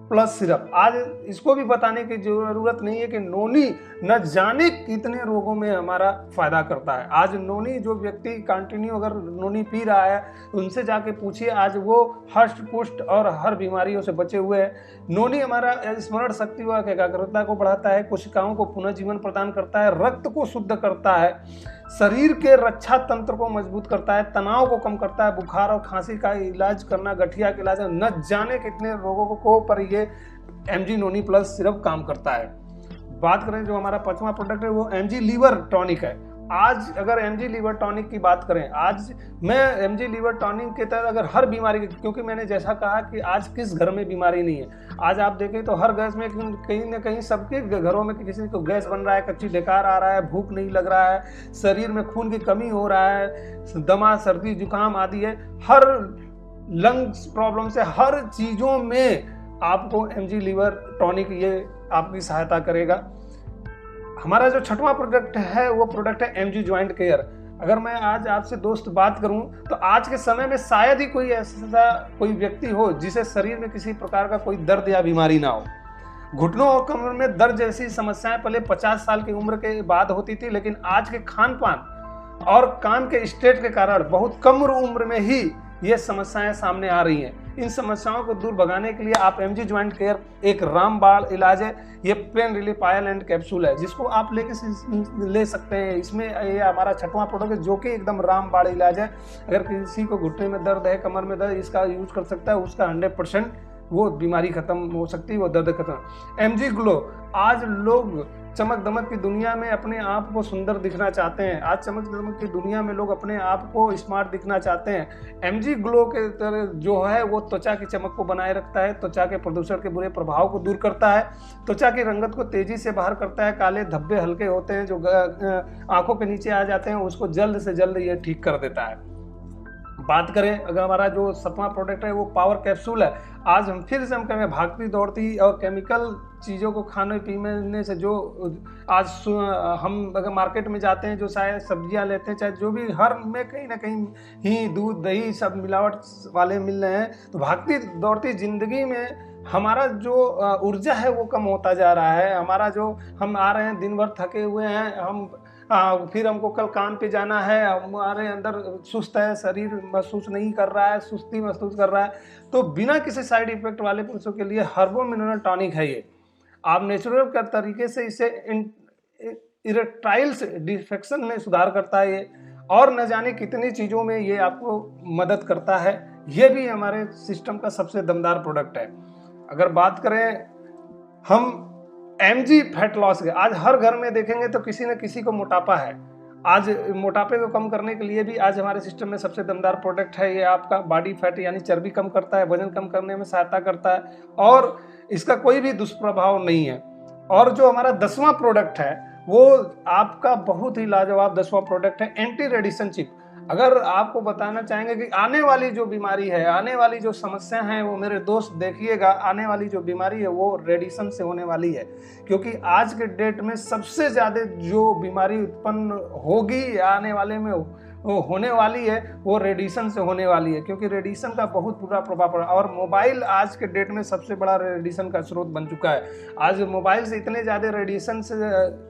प्लस सिरप। आज इसको भी बताने की जरूरत नहीं है कि नोनी न जाने कितने रोगों में हमारा फायदा करता है। आज नोनी जो व्यक्ति कंटिन्यू अगर नोनी पी रहा है उनसे जाके पूछिए, आज वो हष्ट पुष्ट और हर बीमारियों से बचे हुए हैं। नोनी हमारा स्मरण शक्ति व एकाग्रता को बढ़ाता है, कोशिकाओं को पुनर्जीवन प्रदान करता है, रक्त को शुद्ध करता है, शरीर के रक्षा तंत्र को मजबूत करता है, तनाव को कम करता है, बुखार और खांसी का इलाज करना, गठिया का इलाज, न जाने कितने रोगों को पर ये एमजी नोनी प्लस सिरप काम करता है। बात करें जो हमारा पांचवा प्रोडक्ट है वो एमजी लीवर टॉनिक है। आज अगर एमजी लीवर टॉनिक की बात करें, आज मैं एमजी लीवर टॉनिक के तहत अगर हर बीमारी की, क्योंकि मैंने जैसा कहा कि आज किस घर में बीमारी नहीं है, आज आप देखें तो हर गैस में कहीं ना कहीं सबके घरों में किसी को गैस बन रहा है, कच्ची डकार आ रहा है, भूख नहीं लग रहा है, शरीर में खून की कमी हो रहा है, दमा सर्दी जुकाम आदि है, हर लंग्स प्रॉब्लम से हर चीज़ों में आपको एमजी लीवर टॉनिक ये आपकी सहायता करेगा। हमारा जो छठवां प्रोडक्ट है वो प्रोडक्ट है एमजी जॉइंट केयर। अगर मैं आज आपसे दोस्त बात करूं तो आज के समय में शायद ही कोई ऐसा कोई व्यक्ति हो जिसे शरीर में किसी प्रकार का कोई दर्द या बीमारी ना हो। घुटनों और कमर में दर्द जैसी समस्याएं पहले 50 साल की उम्र के बाद होती थी, लेकिन आज के खान पान और कान के स्टेट के कारण बहुत कम उम्र में ही ये समस्याएं सामने आ रही हैं। इन समस्याओं को दूर भगाने के लिए आप एमजी जॉइंट केयर एक रामबाण इलाज है, ये pain relief oil and capsule है, जिसको आप ले सकते हैं। इसमें ये हमारा छठवां प्रोडक्ट है जो कि एकदम रामबाण इलाज है। अगर किसी को घुटने में दर्द है, कमर में दर्द, इसका यूज कर सकता है, उसका 100% वो बीमारी खत्म हो सकती है, वो दर्द खत्म। एमजी ग्लो, आज लोग चमक दमक की दुनिया में अपने आप को सुंदर दिखना चाहते हैं। आज चमक दमक की दुनिया में लोग अपने आप को स्मार्ट दिखना चाहते हैं। एमजी ग्लो के तरह जो है वो त्वचा की चमक को बनाए रखता है, त्वचा के प्रदूषण के बुरे प्रभाव को दूर करता है, त्वचा की रंगत को तेजी से बाहर करता है, काले धब्बे हल्के होते हैं जो आंखों के नीचे आ जाते हैं उसको जल्द से जल्द ये ठीक कर देता है। बात करें अगर हमारा जो सातवां प्रोडक्ट है वो पावर कैप्सूल है। आज हम फिर से हम कहें भागती दौड़ती और केमिकल चीज़ों को खाने पीने से जो आज हम अगर मार्केट में जाते हैं, जो शायद सब्जियां लेते हैं, चाहे जो भी, हर में कहीं ना कहीं ही दूध दही सब मिलावट वाले मिल रहे हैं। तो भागती दौड़ती जिंदगी में हमारा जो ऊर्जा है वो कम होता जा रहा है। हमारा जो हम आ रहे हैं दिन भर थके हुए हैं, हम फिर हमको कल काम पे जाना है, हमारे अंदर सुस्त है, शरीर महसूस नहीं कर रहा है, सुस्ती महसूस कर रहा है, तो बिना किसी साइड इफेक्ट वाले पुरुषों के लिए हर्बो मिनरल टॉनिक है ये। आप नेचुरल का तरीके से इसे इरेक्टाइल्स डिस्फंक्शन में सुधार करता है ये, और न जाने कितनी चीज़ों में ये आपको मदद करता है। ये भी हमारे सिस्टम का सबसे दमदार प्रोडक्ट है। अगर बात करें हम एमजी फैट लॉस के, आज हर घर में देखेंगे तो किसी न किसी को मोटापा है। आज मोटापे को कम करने के लिए भी आज हमारे सिस्टम में सबसे दमदार प्रोडक्ट है ये। आपका बॉडी फैट यानी चर्बी कम करता है, वजन कम करने में सहायता करता है और इसका कोई भी दुष्प्रभाव नहीं है। और जो हमारा 10वां प्रोडक्ट है वो आपका बहुत ही लाजवाब 10वां प्रोडक्ट है एंटी रेडिएशन चिप। अगर आपको बताना चाहेंगे कि आने वाली जो बीमारी है, आने वाली जो समस्या है, वो मेरे दोस्त देखिएगा, आने वाली जो बीमारी है वो रेडिएशन से होने वाली है। क्योंकि आज के डेट में सबसे ज़्यादा जो बीमारी उत्पन्न होगी आने वाले में वो होने वाली है वो रेडिएशन से होने वाली है, क्योंकि रेडिएशन का बहुत बुरा प्रभाव पड़ा। और मोबाइल आज के डेट में सबसे बड़ा रेडिएशन का स्रोत बन चुका है। आज मोबाइल से इतने ज़्यादा रेडिएशन से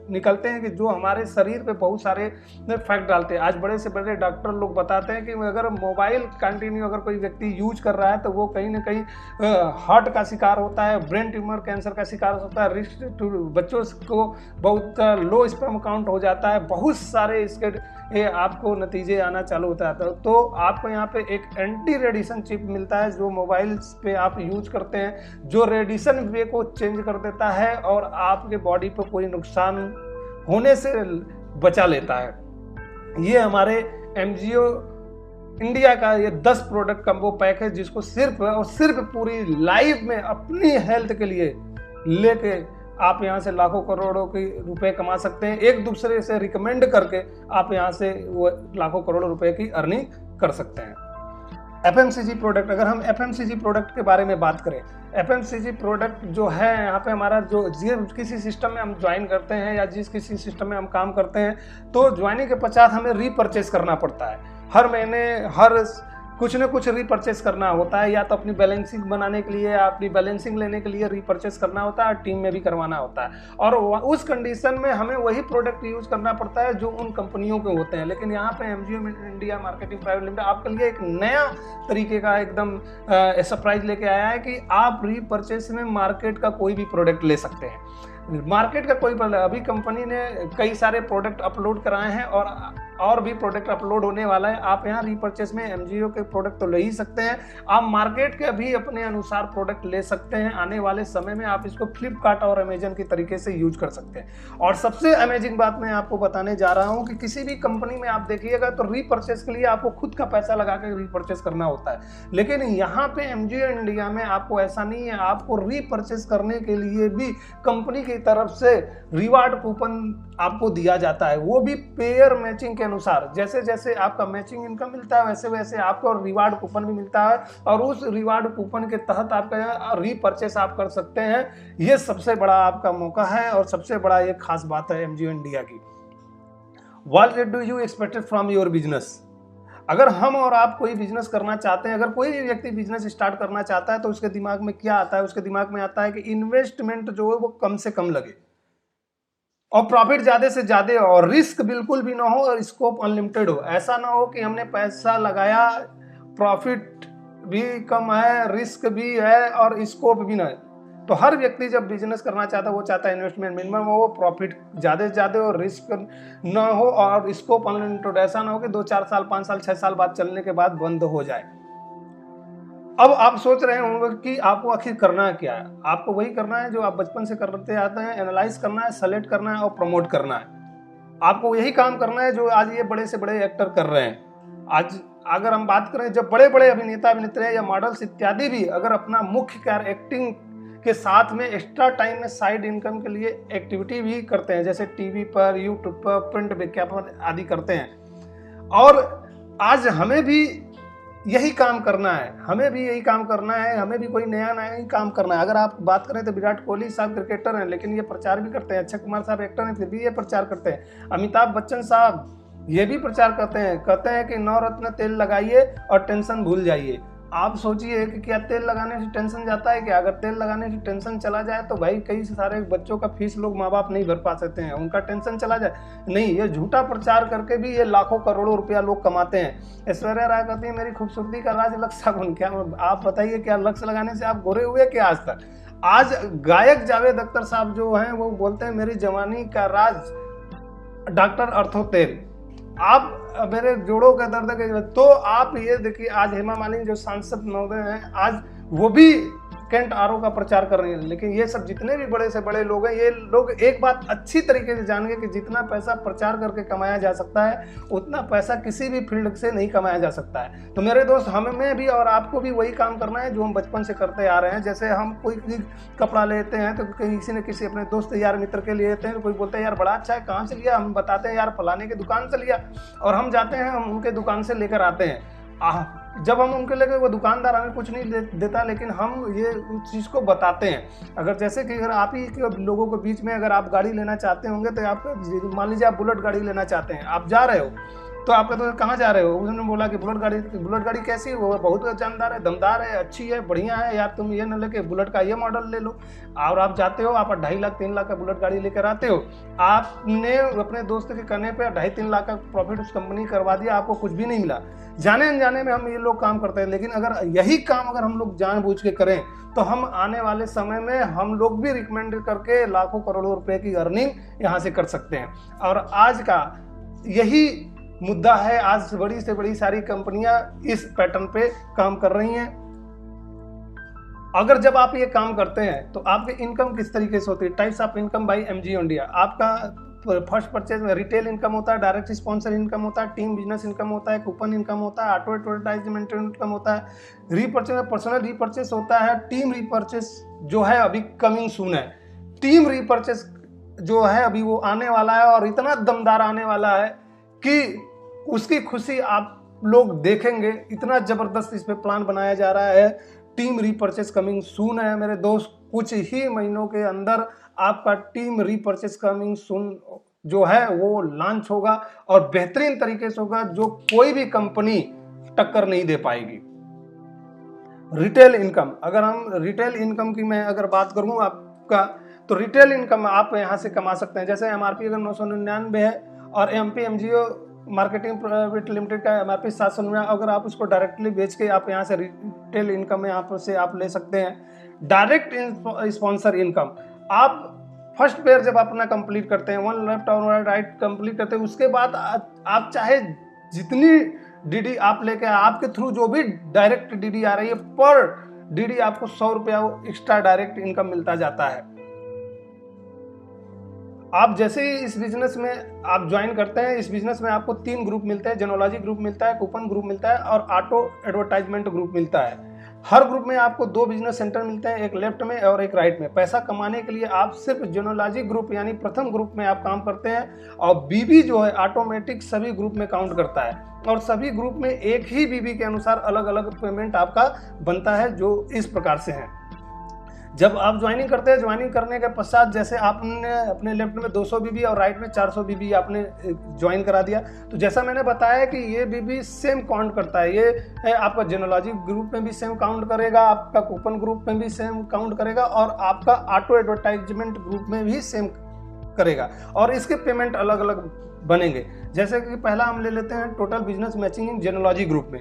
निकलते हैं कि जो हमारे शरीर पे बहुत सारे इफेक्ट डालते हैं। आज बड़े से बड़े डॉक्टर लोग बताते हैं कि अगर मोबाइल कंटिन्यू अगर कोई व्यक्ति यूज कर रहा है तो वो कहीं ना कहीं हार्ट का शिकार होता है, ब्रेन ट्यूमर, कैंसर का शिकार होता है, रिस्क बच्चों को बहुत लो स्पर्म काउंट हो जाता है, बहुत सारे इसके आपको नतीजे आना चालू होता है। तो आपको यहाँ पे एक एंटी रेडिएशन चिप मिलता है जो मोबाइल्स पे आप यूज करते हैं, जो रेडिएशन वे को चेंज कर देता है और आपके बॉडी पे कोई नुकसान होने से बचा लेता है। ये हमारे MGO इंडिया का ये 10 प्रोडक्ट कम्बो पैक है जिसको सिर्फ और सिर्फ पूरी लाइफ में अपनी हेल्थ के लिए लेके आप यहाँ से लाखों करोड़ों के रुपए कमा सकते हैं। एक दूसरे से रिकमेंड करके आप यहाँ से वो लाखों करोड़ों रुपए की अर्निंग कर सकते हैं। FMCG प्रोडक्ट, अगर हम FMCG प्रोडक्ट के बारे में बात करें, FMCG प्रोडक्ट जो है यहाँ पे हमारा जो किसी सिस्टम में हम ज्वाइन करते हैं या जिस किसी सिस्टम में हम काम करते हैं तो ज्वाइनिंग के पश्चात हमें रीपरचेस करना पड़ता है। हर महीने हर कुछ न कुछ रीपरचेस करना होता है, या तो अपनी बैलेंसिंग बनाने के लिए या अपनी बैलेंसिंग लेने के लिए रीपरचेस करना होता है, टीम में भी करवाना होता है। और उस कंडीशन में हमें वही प्रोडक्ट यूज करना पड़ता है जो उन कंपनियों के होते हैं। लेकिन यहाँ पे MGO India marketing private limited आपके लिए एक नया तरीके का एकदम सरप्राइज लेके आया है कि आप रीपरचेस में मार्केट का कोई भी प्रोडक्ट ले सकते हैं। मार्केट का कोई, अभी कंपनी ने कई सारे प्रोडक्ट अपलोड कराए हैं और भी प्रोडक्ट अपलोड होने वाला है। आप यहाँ रीपरचेस में MGO के प्रोडक्ट तो ले ही सकते हैं, आप मार्केट के भी अपने अनुसार प्रोडक्ट ले सकते हैं। आने वाले समय में आप इसको फ्लिपकार्ट और अमेजन की तरीके से यूज कर सकते हैं। और सबसे अमेजिंग बात मैं आपको बताने जा रहा हूँ कि किसी भी कंपनी में आप देखिएगा तो रीपरचेस के लिए आपको खुद का पैसा लगा के रीपरचेस करना होता है, लेकिन यहाँ पे MGO इंडिया में आपको ऐसा नहीं है। आपको रीपरचेस करने के लिए भी कंपनी की तरफ से रिवार्ड कूपन आपको दिया जाता है, वो भी पेयर मैचिंग के अनुसार। जैसे जैसे आपका मैचिंग इनकम मिलता है वैसे वैसे आपको रिवार्ड कूपन भी मिलता है और उस रिवार्ड कूपन के तहत आपका रीपरचेस आप कर सकते हैं। ये सबसे बड़ा आपका मौका है और सबसे बड़ा ये खास बात है MGO इंडिया की। What do you expect from your business? अगर हम और आप कोई बिजनेस करना चाहते हैं, अगर कोई भी व्यक्ति बिजनेस स्टार्ट करना चाहता है तो उसके दिमाग में क्या आता है? उसके दिमाग में आता है कि इन्वेस्टमेंट जो है वो कम से कम लगे और प्रॉफिट ज्यादा से ज्यादा और रिस्क बिल्कुल भी ना हो और स्कोप अनलिमिटेड हो। ऐसा ना हो कि हमने पैसा लगाया, प्रॉफिट भी कम है, रिस्क भी है और स्कोप भी ना है। तो हर व्यक्ति जब बिजनेस करना चाहता है वो चाहता है इन्वेस्टमेंट मिनिमम हो, प्रॉफिट ज़्यादा से ज़्यादा हो, रिस्क ना हो और स्कोप अनलिमिटेड। ऐसा ना हो कि 2-4 साल 5 साल 6 साल बाद चलने के बाद बंद हो जाए। अब आप सोच रहे होंगे कि आपको आखिर करना है क्या है? आपको वही करना है जो आप बचपन से करते आते हैं, एनालाइज करना है, सेलेक्ट करना है और प्रमोट करना है। आपको यही काम करना है जो आज ये बड़े से बड़े एक्टर कर रहे हैं। आज अगर हम बात करें, जब बड़े बड़े अभिनेता अभिनेत्री या मॉडल्स इत्यादि भी अगर अपना मुख्य एक्टिंग के साथ में एक्स्ट्रा टाइम में साइड इनकम के लिए एक्टिविटी भी करते हैं, जैसे टीवी पर, यूट्यूब पर, प्रिंट विज्ञापन आदि करते हैं। और आज हमें भी यही काम करना है, हमें भी यही काम करना है, हमें भी कोई नया नया ही काम करना है। अगर आप बात करें तो विराट कोहली साहब क्रिकेटर हैं लेकिन ये प्रचार भी करते हैं, अक्षय कुमार साहब एक्टर हैं फिर भी ये प्रचार करते हैं, अमिताभ बच्चन साहब ये भी प्रचार करते हैं, कहते हैं कि नवरत्न तेल लगाइए और टेंशन भूल जाइए। आप सोचिए कि क्या तेल लगाने से टेंशन जाता है क्या? अगर तेल लगाने से टेंशन चला जाए तो भाई कई सारे बच्चों का फीस लोग माँ बाप नहीं भर पा सकते हैं, उनका टेंशन चला जाए। नहीं, ये झूठा प्रचार करके भी ये लाखों करोड़ों रुपया लोग कमाते हैं। ऐश्वर्या राय कहती है मेरी खूबसूरती का राज लक्ष्य गुण। क्या आप बताइए, क्या लक्ष्य लगाने से आप गोरे हुए क्या आज तक? आज गायक जावेद अख्तर साहब जो हैं वो बोलते हैं मेरी जवानी का राज डॉक्टर अर्थो तेल। आप मेरे जोड़ों का दर्द के, तो आप ये देखिए आज हेमा मालिनी जो सांसद महोदय हैं आज वो भी कैंट आरओ का प्रचार कर रही है। लेकिन ये सब जितने भी बड़े से बड़े लोग हैं, ये लोग एक बात अच्छी तरीके से जानेंगे कि जितना पैसा प्रचार करके कमाया जा सकता है उतना पैसा किसी भी फील्ड से नहीं कमाया जा सकता है। तो मेरे दोस्त, हमें भी और आपको भी वही काम करना है जो हम बचपन से करते आ रहे हैं। जैसे हम कोई कपड़ा लेते हैं तो किसी न किसी अपने दोस्त यार मित्र के लिए लेते हैं, तो कोई बोलते हैं यार बड़ा अच्छा है, कहाँ से लिया? हम बताते हैं यार फलाने की दुकान से लिया, और हम जाते हैं, हम उनके दुकान से लेकर आते हैं। जब हम उनके लेकर, वो दुकानदार हमें कुछ नहीं देता लेकिन हम ये उस चीज़ को बताते हैं। अगर जैसे कि अगर आप ही के लोगों के बीच में अगर आप गाड़ी लेना चाहते होंगे तो आप मान लीजिए आप बुलेट गाड़ी लेना चाहते हैं, आप जा रहे हो तो आप कहते हो कहाँ जा रहे हो, उसने बोला कि बुलेट गाड़ी कैसी है, वो बहुत जानदार है, दमदार है, अच्छी है, बढ़िया है यार, तुम ये न लेके बुलेट का ये मॉडल ले लो। और आप जाते हो, आप 2.5 लाख 3 लाख का बुलेट गाड़ी लेकर आते हो, आपने अपने दोस्त के कहने पे 2.5-3 लाख का प्रॉफिट उस कंपनी करवा दिया, आपको कुछ भी नहीं मिला। जाने अनजाने में हम ये लोग काम करते हैं, लेकिन अगर यही काम अगर हम लोग जानबूझ के करें तो हम आने वाले समय में हम लोग भी रिकमेंड करके लाखों करोड़ों रुपए की अर्निंग यहाँ से कर सकते हैं। और आज का यही मुद्दा है, आज बड़ी से बड़ी सारी कंपनियां इस पैटर्न पे काम कर रही हैं। अगर जब आप ये काम करते हैं तो आपकी इनकम किस तरीके से होती है, types of income by MG India. आपका फर्स्ट परचेज में रिटेल इनकम होता है, डायरेक्ट स्पॉन्सर इनकम होता है, टीम बिजनेस इनकम होता है, कूपन इनकम होता है, ऑटो एडवर्टाइजमेंट इनकम होता है, रीपर्चेज में पर्सनल रीपर्चेस होता है, टीम रीपर्चेस जो है अभी कमिंग सून है। टीम रीपर्चेस जो है अभी वो आने वाला है और इतना दमदार आने वाला है कि उसकी खुशी आप लोग देखेंगे। इतना जबरदस्त इस पे प्लान बनाया जा रहा है। टीम रीपर्चेस कमिंग सून है मेरे दोस्त, कुछ ही महीनों के अंदर आपका टीम रीपर्चेस कमिंग सून जो है वो लॉन्च होगा और बेहतरीन तरीके से होगा, जो कोई भी कंपनी टक्कर नहीं दे पाएगी। रिटेल इनकम, अगर हम रिटेल इनकम की मैं अगर बात करूं आपका, तो रिटेल इनकम आप यहां से कमा सकते हैं। जैसे एमआरपी अगर 999 है और MP MgO marketing private limited का एमआरपी 799, अगर आप उसको डायरेक्टली बेच के आप यहाँ से रिटेल इनकम यहाँ से आप ले सकते हैं। डायरेक्ट स्पॉन्सर इनकम, आप फर्स्ट पेयर जब अपना कंप्लीट करते हैं, 1 लेफ्ट और राइट कंप्लीट करते हैं, उसके बाद आप चाहे जितनी डीडी आप लेके आपके थ्रू जो भी डायरेक्ट डीडी आ रही है, पर डीडी आपको 100 रुपया एक्स्ट्रा डायरेक्ट इनकम मिलता जाता है। आप जैसे ही इस बिजनेस में आप ज्वाइन करते हैं, इस बिजनेस में आपको 3 ग्रुप मिलते हैं, जेनोलॉजी ग्रुप मिलता है, कूपन ग्रुप मिलता है और ऑटो एडवर्टाइजमेंट ग्रुप मिलता है। हर ग्रुप में आपको 2 बिजनेस सेंटर मिलते हैं, एक लेफ्ट में और एक राइट में। पैसा कमाने के लिए आप सिर्फ जेनोलॉजी ग्रुप यानी प्रथम ग्रुप में आप काम करते हैं और बीबी जो है ऑटोमेटिक सभी ग्रुप में काउंट करता है और सभी ग्रुप में एक ही बीबी के अनुसार अलग अलग पेमेंट आपका बनता है, जो इस प्रकार से है। जब आप ज्वाइनिंग करते हैं, ज्वाइनिंग करने के पश्चात जैसे आपने अपने लेफ्ट में 200 बीबी और राइट में 400 बीबी आपने ज्वाइन करा दिया, तो जैसा मैंने बताया कि ये बीबी सेम काउंट करता है। ये आपका जेनोलॉजी ग्रुप में भी सेम काउंट करेगा, आपका कूपन ग्रुप में भी सेम काउंट करेगा और आपका ऑटो एडवर्टाइजमेंट ग्रुप में भी सेम करेगा और इसके पेमेंट अलग अलग बनेंगे। जैसे कि पहला हम ले लेते हैं टोटल बिजनेस मैचिंग जेनोलॉजी ग्रुप में।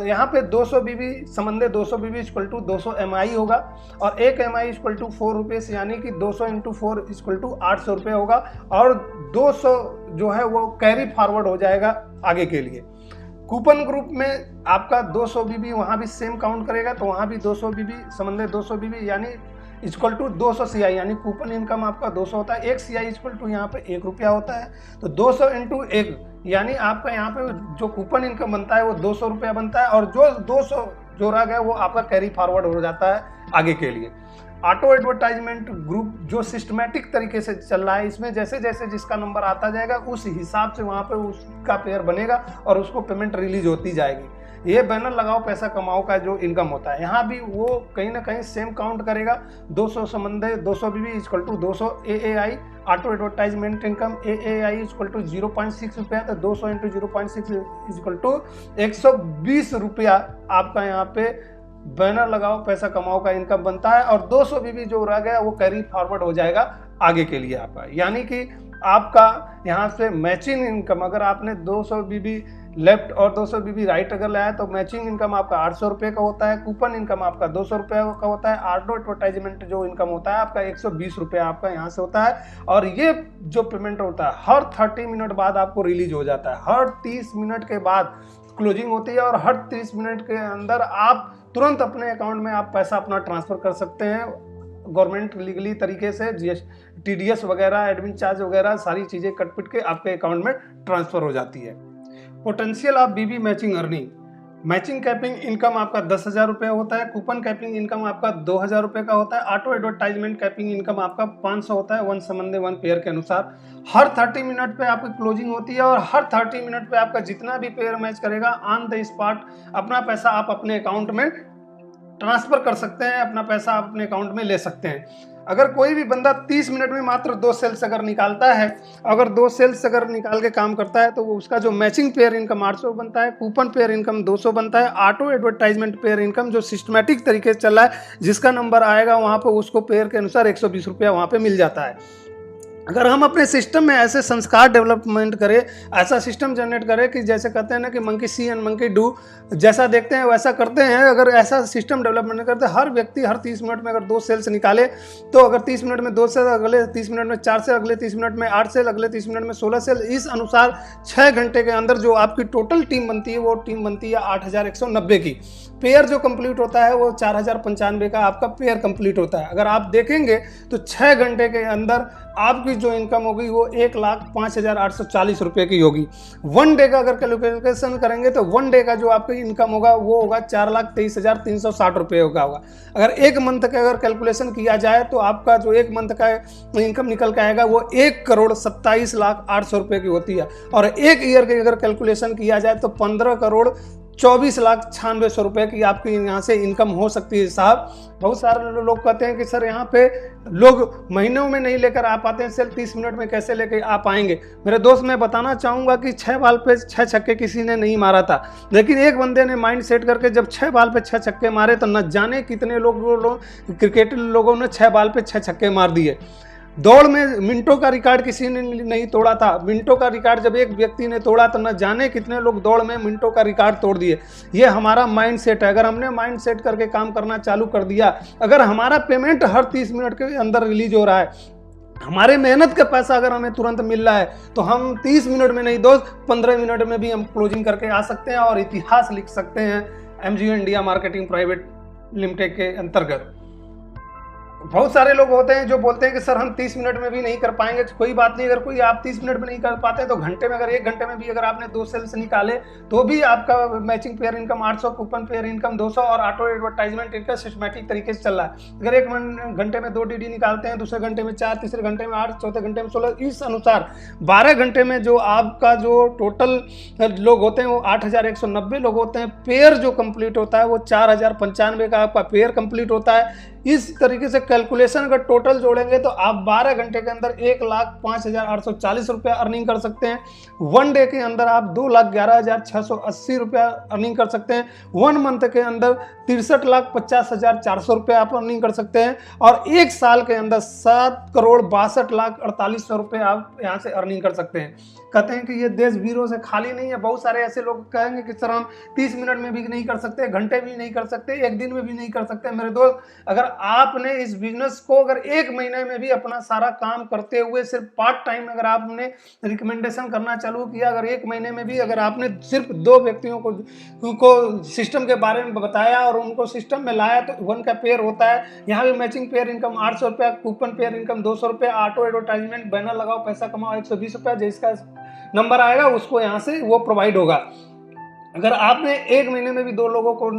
यहाँ पे 200 बीबी संबंधे 200 बीबी इक्वल टू 200 MI होगा और एक MI इक्वल टू 4 रुपये, यानी कि 200 × 4 इक्वल टू 800 रुपये होगा और 200 जो है वो कैरी फॉरवर्ड हो जाएगा आगे के लिए। कूपन ग्रुप में आपका 200 बीबी वहाँ भी सेम काउंट करेगा, तो वहाँ भी 200 बीबी संबंधे 200 बीबी यानी इक्वल टू 200 CI, यानी कूपन इनकम आपका 200 होता है। 1 CI इक्वल टू यहाँ पे 1 रुपया होता है, तो 200 × 1 यानी आपका यहाँ पे जो कूपन इनकम बनता है वो 200 रुपया बनता है और जो 200 जोड़ा गया वो आपका कैरी फॉरवर्ड हो जाता है आगे के लिए। ऑटो एडवर्टाइजमेंट ग्रुप जो सिस्टमैटिक तरीके से चल रहा है, इसमें जैसे जैसे जिसका नंबर आता जाएगा उस हिसाब से वहाँ पे उसका पेयर बनेगा और उसको पेमेंट रिलीज होती जाएगी। ये बैनर लगाओ पैसा कमाओ का जो इनकम होता है, यहाँ भी वो कहीं ना कहीं सेम काउंट करेगा। 200 संबंधे 200 BB equal to 200 AAI auto advertisement income AAI equal to 0.6 रुपया, तो 200 × 0.6 इक्वल टू 120 रुपया आपका यहाँ पे बैनर लगाओ पैसा कमाओ का इनकम बनता है और 200 बीबी जो रह गया वो कैरी फॉरवर्ड हो जाएगा आगे के लिए आपका। यानी कि आपका यहाँ से मैचिंग इनकम, अगर आपने 200 बीबी लेफ्ट और 200 बीबी राइट अगर लाया तो मैचिंग इनकम आपका 800 रुपये का होता है, कूपन इनकम आपका 200 रुपये का होता है, ऑटो एडवर्टाइजमेंट जो इनकम होता है आपका 120 रुपये आपका यहाँ से होता है और ये जो पेमेंट होता है हर 30 मिनट बाद आपको रिलीज हो जाता है। हर 30 मिनट के बाद क्लोजिंग होती है और हर 30 मिनट के अंदर आप तुरंत अपने अकाउंट में आप पैसा अपना ट्रांसफ़र कर सकते हैं गवर्नमेंट लीगली तरीके से। TDS वगैरह, एडमिन चार्ज वगैरह सारी चीज़ें कट पिट के आपके अकाउंट में ट्रांसफ़र हो जाती है। Potential of BB matching earning, matching capping income आपका 10,000 रुपये होता है, कूपन कैपिंग इनकम आपका 2,000 रुपये का होता है, ऑटो एडवर्टाइजमेंट कैपिंग इनकम आपका 500 होता है, 1 संबंधे 1 पेयर के अनुसार। हर 30 मिनट पे आपकी क्लोजिंग होती है और हर 30 मिनट पे आपका जितना भी पेयर मैच करेगा ऑन द स्पॉट अपना पैसा आप अपने अकाउंट में ट्रांसफ़र कर सकते हैं, अपना पैसा आप अपने अकाउंट में ले सकते हैं। अगर कोई भी बंदा 30 मिनट में मात्र 2 सेल्स अगर निकालता है, अगर 2 सेल्स अगर निकाल के काम करता है, तो वो उसका जो मैचिंग पेयर इनकम 800 बनता है, कूपन पेयर इनकम 200 बनता है, ऑटो एडवर्टाइजमेंट पेयर इनकम जो सिस्टमेटिक तरीके से चल रहा है, जिसका नंबर आएगा वहाँ पर उसको पेयर के अनुसार 120 रुपया वहाँ पर मिल जाता है। अगर हम अपने सिस्टम में ऐसे संस्कार डेवलपमेंट करें, ऐसा सिस्टम जनरेट करें कि जैसे कहते हैं ना कि monkey C and monkey do, जैसा देखते हैं वैसा करते हैं, अगर ऐसा सिस्टम डेवलपमेंट करते हैं, हर व्यक्ति हर 30 मिनट में अगर 2 सेल्स निकाले, तो अगर 30 मिनट में 2 सेल, अगले 30 मिनट में 4 सेल, अगले 30 मिनट में 8 सेल, अगले 30 मिनट में 16 सेल, इस अनुसार 6 घंटे के अंदर जो आपकी टोटल टीम बनती है वो टीम बनती है 8190 की। पेयर जो कंप्लीट होता है वो 4095 का आपका पेयर कंप्लीट होता है। अगर आप देखेंगे तो 6 घंटे के अंदर आपकी जो इनकम होगी वो 1,05,840 रुपये की होगी। 1 डे का अगर कैलकुलेशन करेंगे तो 1 डे का जो आपकी इनकम होगा वो होगा 4,23,360 रुपये का होगा। अगर 1 मंथ का अगर कैलकुलेशन किया जाए तो आपका जो 1 मंथ का इनकम निकल के आएगा वो 1,27,08,000 रुपये की होती है। और 1 ईयर की अगर कैलकुलेशन किया जाए तो 15,24,96,100 रुपये की आपकी यहाँ से इनकम हो सकती है साहब। बहुत सारे लोग कहते हैं कि सर यहाँ पे लोग महीनों में नहीं लेकर आ पाते हैं, सिर्फ 30 मिनट में कैसे लेकर आ पाएंगे। मेरे दोस्त, मैं बताना चाहूँगा कि 6 बाल पे 6 छक्के किसी ने नहीं मारा था, लेकिन एक बंदे ने माइंड सेट करके जब 6 बाल पे 6 छक्के मारे तो न जाने कितने क्रिकेट लोगों ने 6 बाल पे 6 छक्के मार दिए। दौड़ में मिनटों का रिकॉर्ड किसी ने नहीं तोड़ा था। मिनटों का रिकॉर्ड जब एक व्यक्ति ने तोड़ा तो न जाने कितने लोग दौड़ में मिनटों का रिकॉर्ड तोड़ दिए। ये हमारा माइंड सेट है। अगर हमने माइंड सेट करके काम करना चालू कर दिया, अगर हमारा पेमेंट हर 30 मिनट के अंदर रिलीज हो रहा है, हमारे मेहनत का पैसा अगर हमें तुरंत मिल रहा है, तो हम 30 मिनट में नहीं दोस्त 15 मिनट में भी हम क्लोजिंग करके आ सकते हैं और इतिहास लिख सकते हैं MGO India marketing private limited के अंतर्गत। बहुत सारे लोग होते हैं जो बोलते हैं कि सर हम 30 मिनट में भी नहीं कर पाएंगे। तो कोई बात नहीं, अगर कोई आप 30 मिनट में नहीं कर पाते तो घंटे में, अगर 1 घंटे में भी अगर आपने 2 सेल्स निकाले तो भी आपका matching pair income 800, coupon pair income 200 और ऑटो एडवर्टाइजमेंट इनका सिस्टमेटिक तरीके से चल रहा है। अगर 1 घंटे में 2 DD निकालते हैं, दूसरे घंटे में 4, तीसरे घंटे में 8, चौथे घंटे में 16, इस अनुसार 12 घंटे में जो आपका जो टोटल लोग होते हैं वो 8190 लोग होते हैं। पेयर जो कंप्लीट होता है वो 4095 का आपका पेयर कंप्लीट होता है। इस तरीके से कैलकुलेशन अगर टोटल जोड़ेंगे तो आप 12 घंटे के अंदर 1,05,840 रुपया अर्निंग कर सकते हैं। 1 डे के अंदर आप 2,11,680 रुपया अर्निंग कर सकते हैं। 1 मंथ के अंदर 63,50,400 रुपया आप अर्निंग कर सकते हैं। और 1 साल के अंदर 7,62,48,00,000 रुपये आप यहाँ से अर्निंग कर सकते हैं। कहते हैं कि ये देश वीरों से खाली नहीं है। बहुत सारे ऐसे लोग कहेंगे कि सर हम 30 मिनट में भी नहीं कर सकते, घंटे भी नहीं कर सकते, 1 दिन में भी नहीं कर सकते। मेरे दोस्त, अगर आपने इस बिजनेस को अगर 1 महीने में भी अपना सारा काम करते हुए सिर्फ पार्ट टाइम अगर आपने रिकमेंडेशन करना चालू किया, अगर 1 महीने में भी अगर आपने सिर्फ 2 व्यक्तियों को सिस्टम के बारे में बताया और उनको सिस्टम में लाया, तो 1 का पेयर होता है। यहाँ भी मैचिंग पेयर इनकम 800 रुपया, कूपन पेयर इनकम 200 रुपया, ऑटो एडवर्टाइजमेंट, बैनर लगाओ पैसा कमाओ 120 रुपया, जिसका नंबर आएगा उसको यहाँ से वो प्रोवाइड होगा। अगर आपने 1 महीने में भी 2 लोगों को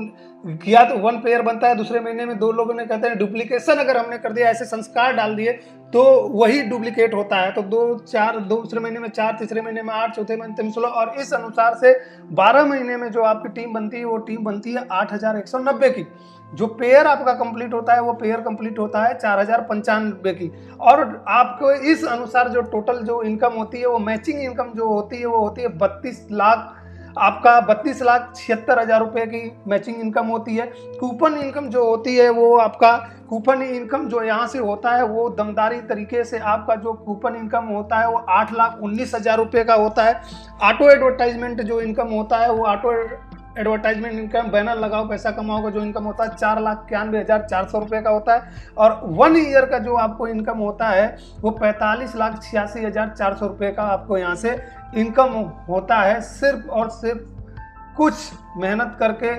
किया तो 1 पेयर बनता है। दूसरे महीने में 2 लोगों ने कहते हैं डुप्लीकेशन अगर हमने कर दिया, ऐसे संस्कार डाल दिए तो वही डुप्लीकेट होता है। तो 2, 4, दूसरे महीने में 4, तीसरे महीने में 8, चौथे महीने में 16 और इस अनुसार से 12 महीने में जो आपकी टीम बनती है वो टीम बनती है 8190 की। जो पेयर आपका कंप्लीट होता है वो पेयर कंप्लीट होता है 4095 की। और आपको इस अनुसार जो टोटल जो इनकम होती है वो मैचिंग इनकम जो होती है वो होती है 32 लाख, आपका 32,76,000 रुपये की मैचिंग इनकम होती है। कूपन इनकम जो होती है वो आपका कूपन इनकम जो यहाँ से होता है वो दमदारी तरीके से आपका जो कूपन इनकम होता है वो 8,19,000 रुपये का होता है। ऑटो एडवर्टाइजमेंट जो इनकम होता है वो ऑटो एडवर्टाइजमेंट इनकम, बैनर लगाओ पैसा कमाओ का जो इनकम होता है 4,91,400 रुपये का होता है। और 1 ईयर का जो आपको इनकम होता है वो 45,86,400 रुपये का आपको यहाँ से इनकम होता है, सिर्फ और सिर्फ कुछ मेहनत करके,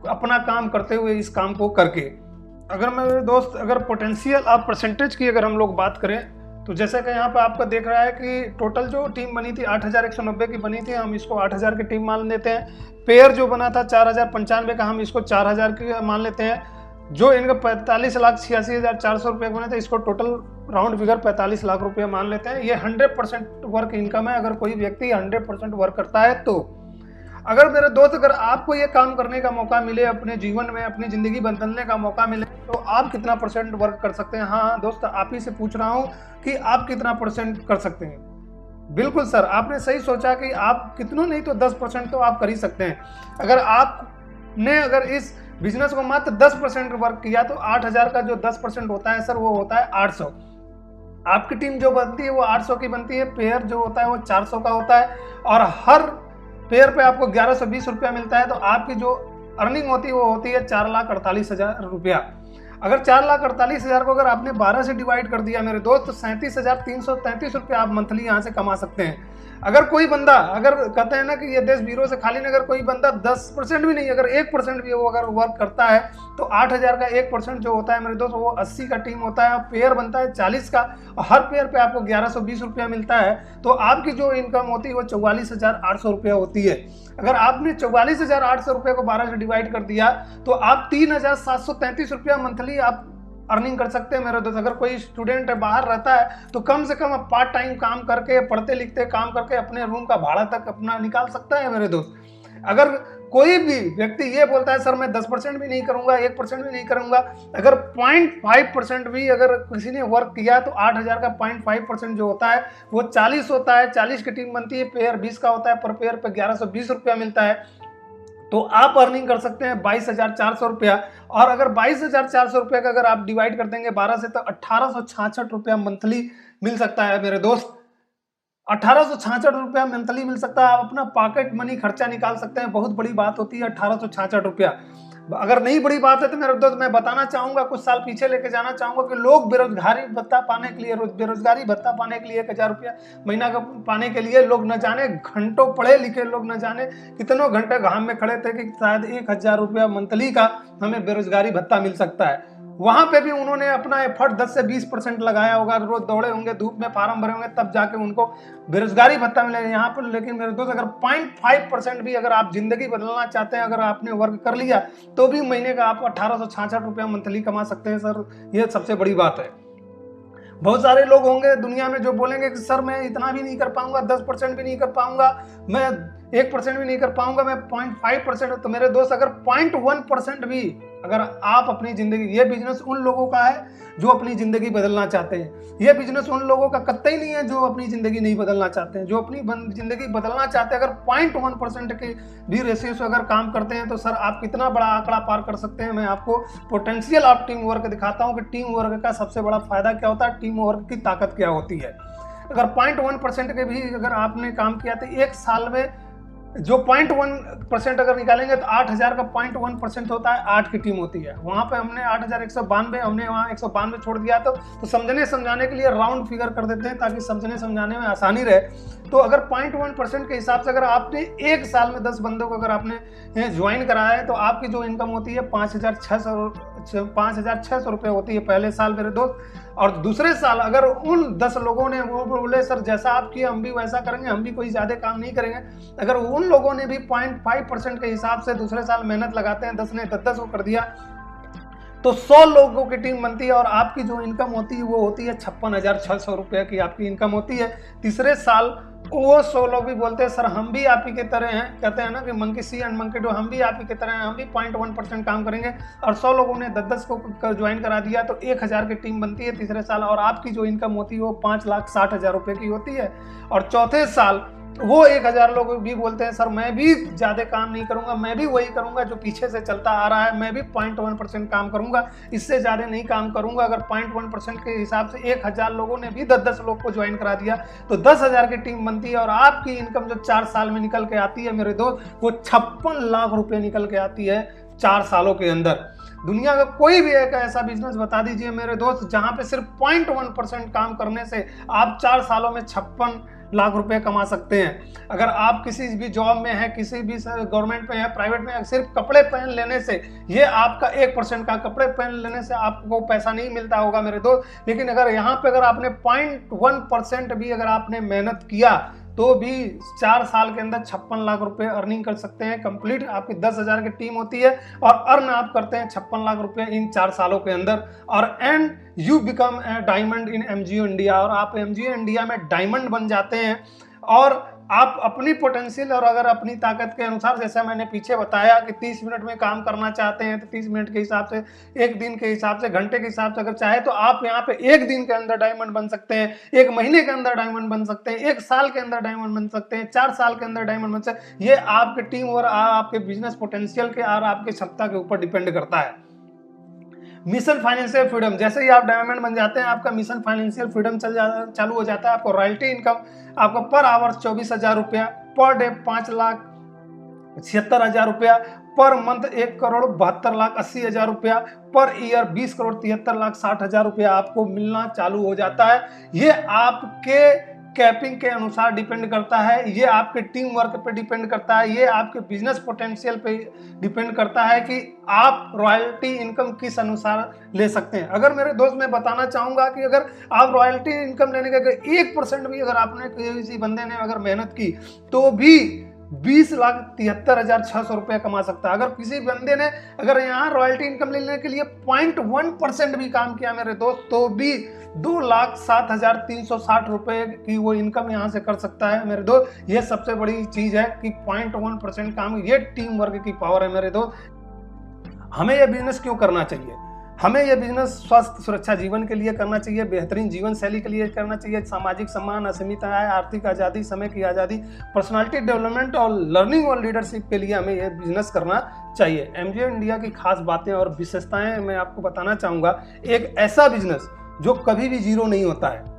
अपना काम करते हुए, इस काम को करके। अगर मेरे दोस्त, अगर पोटेंशियल आप परसेंटेज की अगर हम लोग बात करें तो जैसे कि यहाँ पे आपका देख रहा है कि टोटल जो टीम बनी थी 8190 की बनी थी, हम इसको 8000 की टीम मान लेते हैं। पेयर जो बना था 4095 का, हम इसको 4000 की मान लेते हैं। जो इनका 45,86,400 रुपये बने थे, इसको टोटल राउंड फिगर 45 लाख रुपये मान लेते हैं। ये 100% वर्क इनकम है अगर कोई व्यक्ति 100% वर्क करता है तो। अगर मेरे दोस्त, अगर आपको ये काम करने का मौका मिले, अपने जीवन में अपनी ज़िंदगी बदलने का मौका मिले, तो आप कितना % वर्क कर सकते हैं? हाँ दोस्त, आप ही से पूछ रहा हूँ कि आप कितना % कर सकते हैं। बिल्कुल सर, आपने सही सोचा कि आप कितनों नहीं तो 10% तो आप कर ही सकते हैं। अगर आपने अगर इस बिजनेस को मात्र 10% वर्क किया तो 8000 का जो 10% होता है सर, वो होता है 800। आपकी टीम जो बनती है वो 800 की बनती है, पेयर जो होता है वो 400 का होता है, और हर पेयर पे आपको 1120 रुपया मिलता है। तो आपकी जो अर्निंग होती है वो होती है 4,48,000 रुपया। अगर 4,48,000 को अगर आपने 12 से डिवाइड कर दिया मेरे दोस्त, तो 37,333 रुपया आप मंथली यहाँ से कमा सकते हैं। अगर कोई बंदा, अगर कहते हैं ना कि ये देश वीरों से खाली नहीं, अगर कोई बंदा 10% भी नहीं, अगर 1% भी वो अगर वर्क करता है तो 8,000 का 1% जो होता है मेरे दोस्त, वो 80 का टीम होता है। पेयर बनता है 40 का, और हर पेयर पे आपको 1120 रुपया मिलता है। तो आपकी जो इनकम होती है वो 44,800 रुपया होती है। अगर आपने 44,800 रुपये को 12 से डिवाइड कर दिया तो आप 3,733 रुपया मंथली आप अर्निंग कर सकते हैं मेरे दोस्त। अगर कोई स्टूडेंट है, बाहर रहता है, तो कम से कम आप पार्ट टाइम काम करके, पढ़ते लिखते काम करके अपने रूम का भाड़ा तक अपना निकाल सकता है मेरे दोस्त। अगर कोई भी व्यक्ति ये बोलता है सर मैं 10% भी नहीं करूंगा, 1% भी नहीं करूंगा, अगर 0.5% भी अगर किसी ने वर्क किया तो 8,000 का 0.5% जो होता है वो 40 होता है। 40 की टीम बनती है, पेयर 20 का होता है, पर पेयर पे 1120 रुपया मिलता है। तो आप अर्निंग कर सकते हैं 22,400 रुपया। और अगर 22,400 रुपये का अगर आप डिवाइड कर देंगे 12 से, तो 1,866 रुपया मंथली मिल सकता है मेरे दोस्त। 1,866 रुपया मंथली मिल सकता है। आप अपना पॉकेट मनी खर्चा निकाल सकते हैं। बहुत बड़ी बात होती है 1,866 रुपया। अगर नहीं बड़ी बात है तो मेरे दोस्त मैं बताना चाहूंगा, कुछ साल पीछे लेके जाना चाहूंगा कि लोग बेरोजगारी भत्ता पाने के लिए, बेरोजगारी भत्ता पाने के लिए 1,000 रुपया महीना का पाने के लिए लोग न जाने घंटों, पढ़े लिखे लोग न जाने कितनों घंटे घाम में खड़े थे कि शायद 1,000 रुपया मंथली का हमें बेरोजगारी भत्ता मिल सकता है। वहां पे भी उन्होंने अपना एफर्ट 10 से 20% लगाया होगा, रोज दौड़े होंगे, धूप में फार्म भरे होंगे, तब जाके उनको बेरोजगारी भत्ता मिलेगा यहाँ पर। लेकिन मेरे दोस्त अगर 0.5% भी अगर आप जिंदगी बदलना चाहते हैं, अगर आपने वर्क कर लिया, तो भी महीने का आप 1,866 रुपया मंथली कमा सकते हैं सर। ये सबसे बड़ी बात है। बहुत सारे लोग होंगे दुनिया में जो बोलेंगे कि सर मैं इतना भी नहीं कर पाऊंगा, 10% भी नहीं कर पाऊंगा, मैं 1% भी नहीं कर पाऊंगा, मैं 0.5%। तो मेरे दोस्त अगर 0.1% भी अगर आप अपनी जिंदगी, ये बिजनेस उन लोगों का है जो अपनी जिंदगी बदलना चाहते हैं। ये बिजनेस उन लोगों का कतई नहीं है जो अपनी जिंदगी नहीं बदलना चाहते हैं। जो अपनी जिंदगी बदलना चाहते हैं, अगर 0.1% के भी रेशियो से अगर काम करते हैं तो सर आप कितना बड़ा आंकड़ा पार कर सकते हैं। मैं आपको पोटेंशियल ऑफ टीम वर्क दिखाता हूँ कि टीम वर्क का सबसे बड़ा फायदा क्या होता है, टीम वर्क की ताकत क्या होती है। अगर 0.1% के भी अगर आपने काम किया तो एक साल में जो 0.1% अगर निकालेंगे तो 8,000 का 0.1% होता है, 8 की टीम होती है। वहाँ पे हमने 8,192, हमने वहाँ 192 छोड़ दिया। तो समझने समझाने के लिए राउंड फिगर कर देते हैं ताकि समझने समझाने में आसानी रहे। तो अगर 0.1% के हिसाब से अगर आपने एक साल में 10 बंदों को अगर आपने ज्वाइन कराया है तो आपकी जो इनकम होती है 5,600 रुपये होती है पहले साल मेरे दोस्त। और दूसरे साल अगर उन 10 लोगों ने वो बोले सर जैसा आप किए हम भी वैसा करेंगे, हम भी कोई ज़्यादा काम नहीं करेंगे, अगर उन लोगों ने भी 0.5% के हिसाब से दूसरे साल मेहनत लगाते हैं, 10 ने 10 को कर दिया, तो 100 लोगों की टीम बनती है और आपकी जो इनकम होती है वो होती है 56,600 रुपये की आपकी इनकम होती है। तीसरे साल वो 100 लोग भी बोलते हैं सर हम भी आप ही की तरह हैं, कहते हैं ना कि monkey C and monkey do, हम भी आप ही की तरह हैं, हम भी 0.1% काम करेंगे। और 100 लोगों ने 10 को ज्वाइन करा दिया तो 1,000 की टीम बनती है तीसरे साल, और आपकी जो इनकम होती है वो 5,60,000 रुपये की होती है। और चौथे साल वो 1,000 लोग भी बोलते हैं सर मैं भी ज़्यादा काम नहीं करूंगा, मैं भी वही करूंगा जो पीछे से चलता आ रहा है, मैं भी 0.1% काम करूंगा, इससे ज़्यादा नहीं काम करूंगा। अगर 0.1% के हिसाब से 1,000 लोगों ने भी 10 लोग को ज्वाइन करा दिया तो 10,000 की टीम बनती है। और आपकी इनकम जो 4 साल में निकल के आती है मेरे दोस्त, वो 56 लाख रुपये निकल के आती है 4 सालों के अंदर। दुनिया का कोई भी एक ऐसा बिजनेस बता दीजिए मेरे दोस्त जहां पे सिर्फ 0.1% काम करने से आप 4 सालों में 56 लाख रुपए कमा सकते हैं। अगर आप किसी भी जॉब में हैं, किसी भी गवर्नमेंट में है, प्राइवेट में, सिर्फ कपड़े पहन लेने से, ये आपका 1% का कपड़े पहन लेने से आपको पैसा नहीं मिलता होगा मेरे दोस्त। लेकिन अगर यहाँ पे अगर आपने 0.1% भी अगर आपने मेहनत किया तो भी 4 साल के अंदर 56 लाख रुपए अर्निंग कर सकते हैं। कंप्लीट आपकी 10,000 की टीम होती है और अर्न आप करते हैं 56 लाख रुपए इन 4 सालों के अंदर। और and you become a diamond in MGO India, और आप MGO इंडिया में डायमंड बन जाते हैं। और आप अपनी पोटेंशियल और अगर अपनी ताकत के अनुसार, जैसा मैंने पीछे बताया कि 30 मिनट में काम करना चाहते हैं तो 30 मिनट के हिसाब से, एक दिन के हिसाब से, घंटे के हिसाब से अगर चाहे तो आप यहाँ पे एक दिन के अंदर डायमंड बन सकते हैं, एक महीने के अंदर डायमंड बन सकते हैं, एक साल के अंदर डायमंड बन सकते हैं, 4 साल के अंदर डायमंड बन सकते हैं। ये आपके टीम और आपके बिजनेस पोटेंशियल के और आपके क्षमता के ऊपर डिपेंड करता है। मिशन फाइनेंशियल फ्रीडम, जैसे ही आप डायमंड बन जाते हैं आपका मिशन फाइनेंशियल फ्रीडम चालू हो जाता है। आपको रॉयल्टी इनकम आपको पर आवर 24,000 रुपया, पर डे 5,76,000 रुपया, पर मंथ 1,72,80,000 रुपया, पर ईयर 20,73,60,000 रुपया आपको मिलना चालू हो जाता है। ये आपके कैपिंग के अनुसार डिपेंड करता है, ये आपके टीम वर्क पे डिपेंड करता है, ये आपके बिजनेस पोटेंशियल पे डिपेंड करता है कि आप रॉयल्टी इनकम किस अनुसार ले सकते हैं। अगर मेरे दोस्त, मैं बताना चाहूंगा कि अगर आप रॉयल्टी इनकम लेने के 1% भी अगर आपने किसी बंदे ने अगर मेहनत की तो भी 20,73,600 रुपया कमा सकता है। अगर किसी बंदे ने अगर यहाँ रॉयल्टी इनकम लेने के लिए 0.1% भी काम किया मेरे दोस्त, तो भी 2,07,360 रुपए की वो इनकम यहाँ से कर सकता है मेरे दोस्त। ये सबसे बड़ी चीज है कि 0.1% काम, ये टीम वर्क की पावर है मेरे दोस्त। हमें ये बिजनेस क्यों करना चाहिए? हमें यह बिजनेस स्वस्थ सुरक्षा जीवन के लिए करना चाहिए, बेहतरीन जीवन शैली के लिए करना चाहिए, सामाजिक सम्मान, असीमित आय, आर्थिक आज़ादी, समय की आज़ादी, पर्सनालिटी डेवलपमेंट और लर्निंग और लीडरशिप के लिए हमें यह बिजनेस करना चाहिए। एमजीए इंडिया की खास बातें और विशेषताएं मैं आपको बताना चाहूँगा। एक ऐसा बिजनेस जो कभी भी जीरो नहीं होता है,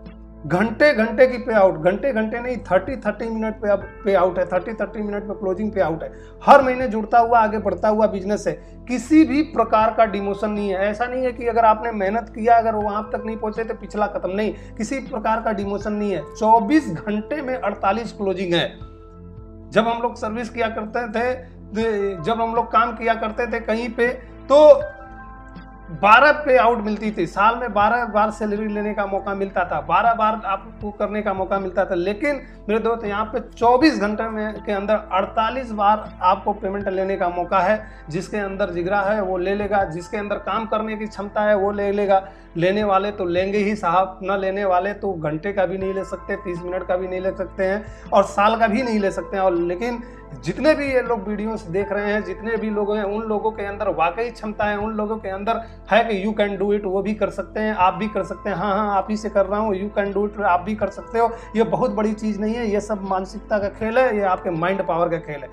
घंटे घंटे की पे आउट, घंटे घंटे नहीं 30 मिनट पे अब पे आउट है, 30 मिनट पे क्लोजिंग पे आउट है, हर महीने जुड़ता हुआ आगे बढ़ता हुआ बिजनेस है। किसी भी प्रकार का डिमोशन नहीं है। ऐसा नहीं है कि अगर आपने मेहनत किया अगर वहां तक नहीं पहुंचे तो पिछला खत्म, नहीं, किसी प्रकार का डिमोशन नहीं है। 24 घंटे में 48 क्लोजिंग है। जब हम लोग सर्विस किया करते थे, जब हम लोग काम किया करते थे कहीं पे, तो 12 पे आउट मिलती थी, साल में 12 बार सैलरी लेने का मौका मिलता था, 12 बार आपको करने का मौका मिलता था। लेकिन मेरे दोस्त यहाँ पे 24 घंटे में के अंदर 48 बार आपको पेमेंट लेने का मौका है। जिसके अंदर जिगरा है वो ले लेगा, जिसके अंदर काम करने की क्षमता है वो ले लेगा। लेने वाले तो लेंगे ही साहब, न लेने वाले तो घंटे का भी नहीं ले सकते, 30 मिनट का भी नहीं ले सकते हैं और साल का भी नहीं ले सकते हैं। और लेकिन जितने भी ये लोग वीडियोस देख रहे हैं, जितने भी लोग हैं, उन लोगों के अंदर वाकई क्षमता है, उन लोगों के अंदर है कि यू कैन डू इट, वो भी कर सकते हैं, आप भी कर सकते हैं। हाँ आप ही से कर रहा हूँ, यू कैन डू इट, आप भी कर सकते हो। ये बहुत बड़ी चीज़ नहीं है, ये सब मानसिकता का खेल है, ये आपके माइंड पावर का खेल है।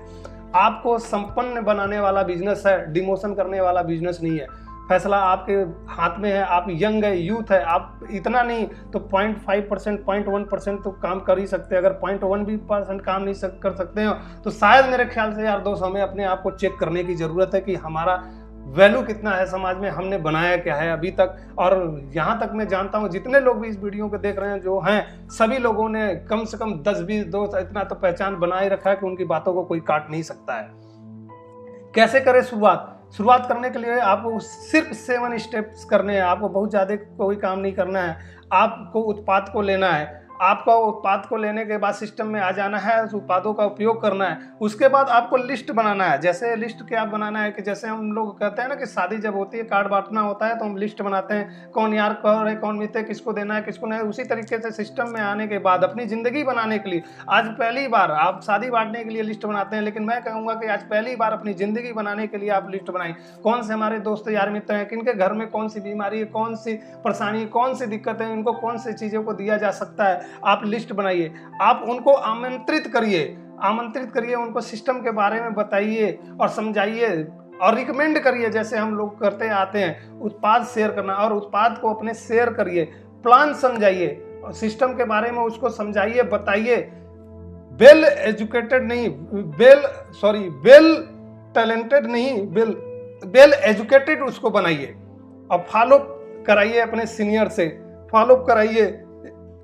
आपको संपन्न बनाने वाला बिजनेस है, डिमोशन करने वाला बिजनेस नहीं है। फैसला आपके हाथ में है। आप यंग है, यूथ है, आप इतना नहीं तो 0.5%, 0.1% तो काम कर ही सकते हैं। अगर 0.1 भी % काम नहीं कर सकते हो तो शायद मेरे ख्याल से यार दोस्त हमें अपने आप को चेक करने की ज़रूरत है कि हमारा वैल्यू कितना है समाज में, हमने बनाया क्या है अभी तक। और यहाँ तक मैं जानता हूँ जितने लोग भी इस वीडियो को देख रहे हैं जो हैं, सभी लोगों ने कम से कम 10-20 दोस्त इतना तो पहचान बनाए रखा है कि उनकी बातों को कोई काट नहीं सकता है। कैसे करें शुरुआत करने के लिए आपको सिर्फ 7 स्टेप्स करने हैं। आपको बहुत ज़्यादा कोई काम नहीं करना है। आपको उत्पाद को लेना है, आपको उत्पाद को लेने के बाद सिस्टम में आ जाना है, उस उत्पादों का उपयोग करना है। उसके बाद आपको लिस्ट बनाना है। जैसे लिस्ट क्या बनाना है कि जैसे हम लोग कहते हैं ना कि शादी जब होती है कार्ड बांटना होता है तो हम लिस्ट बनाते हैं, कौन यार कौन है, कौन मित्र, किसको देना है, किसको नहीं। उसी तरीके से सिस्टम में आने के बाद अपनी ज़िंदगी बनाने के लिए आज पहली बार आप शादी बांटने के लिए लिस्ट बनाते हैं, लेकिन मैं कहूँगा कि आज पहली बार अपनी ज़िंदगी बनाने के लिए आप लिस्ट बनाएं। कौन से हमारे दोस्त यार मित्र हैं, किनके घर में कौन सी बीमारी है, कौन सी परेशानी, कौन सी दिक्कत है, इनको कौन सी चीज़ों को दिया जा सकता है। आप लिस्ट बनाइए, आप उनको आमंत्रित करिए, उनको सिस्टम के बारे में बताइए और समझाइए और रिकमेंड करिए। जैसे हम लोग करते आते हैं, उत्पाद शेयर करना और उत्पाद को अपने शेयर करिए, प्लान समझाइए और सिस्टम के बारे में उसको समझाइए, बताइए। वेल एजुकेटेड नहीं, वेल टैलेंटेड नहीं, वेल एजुकेटेड उसको बनाइए और फॉलो कराइए, अपने सीनियर से फॉलो कराइए,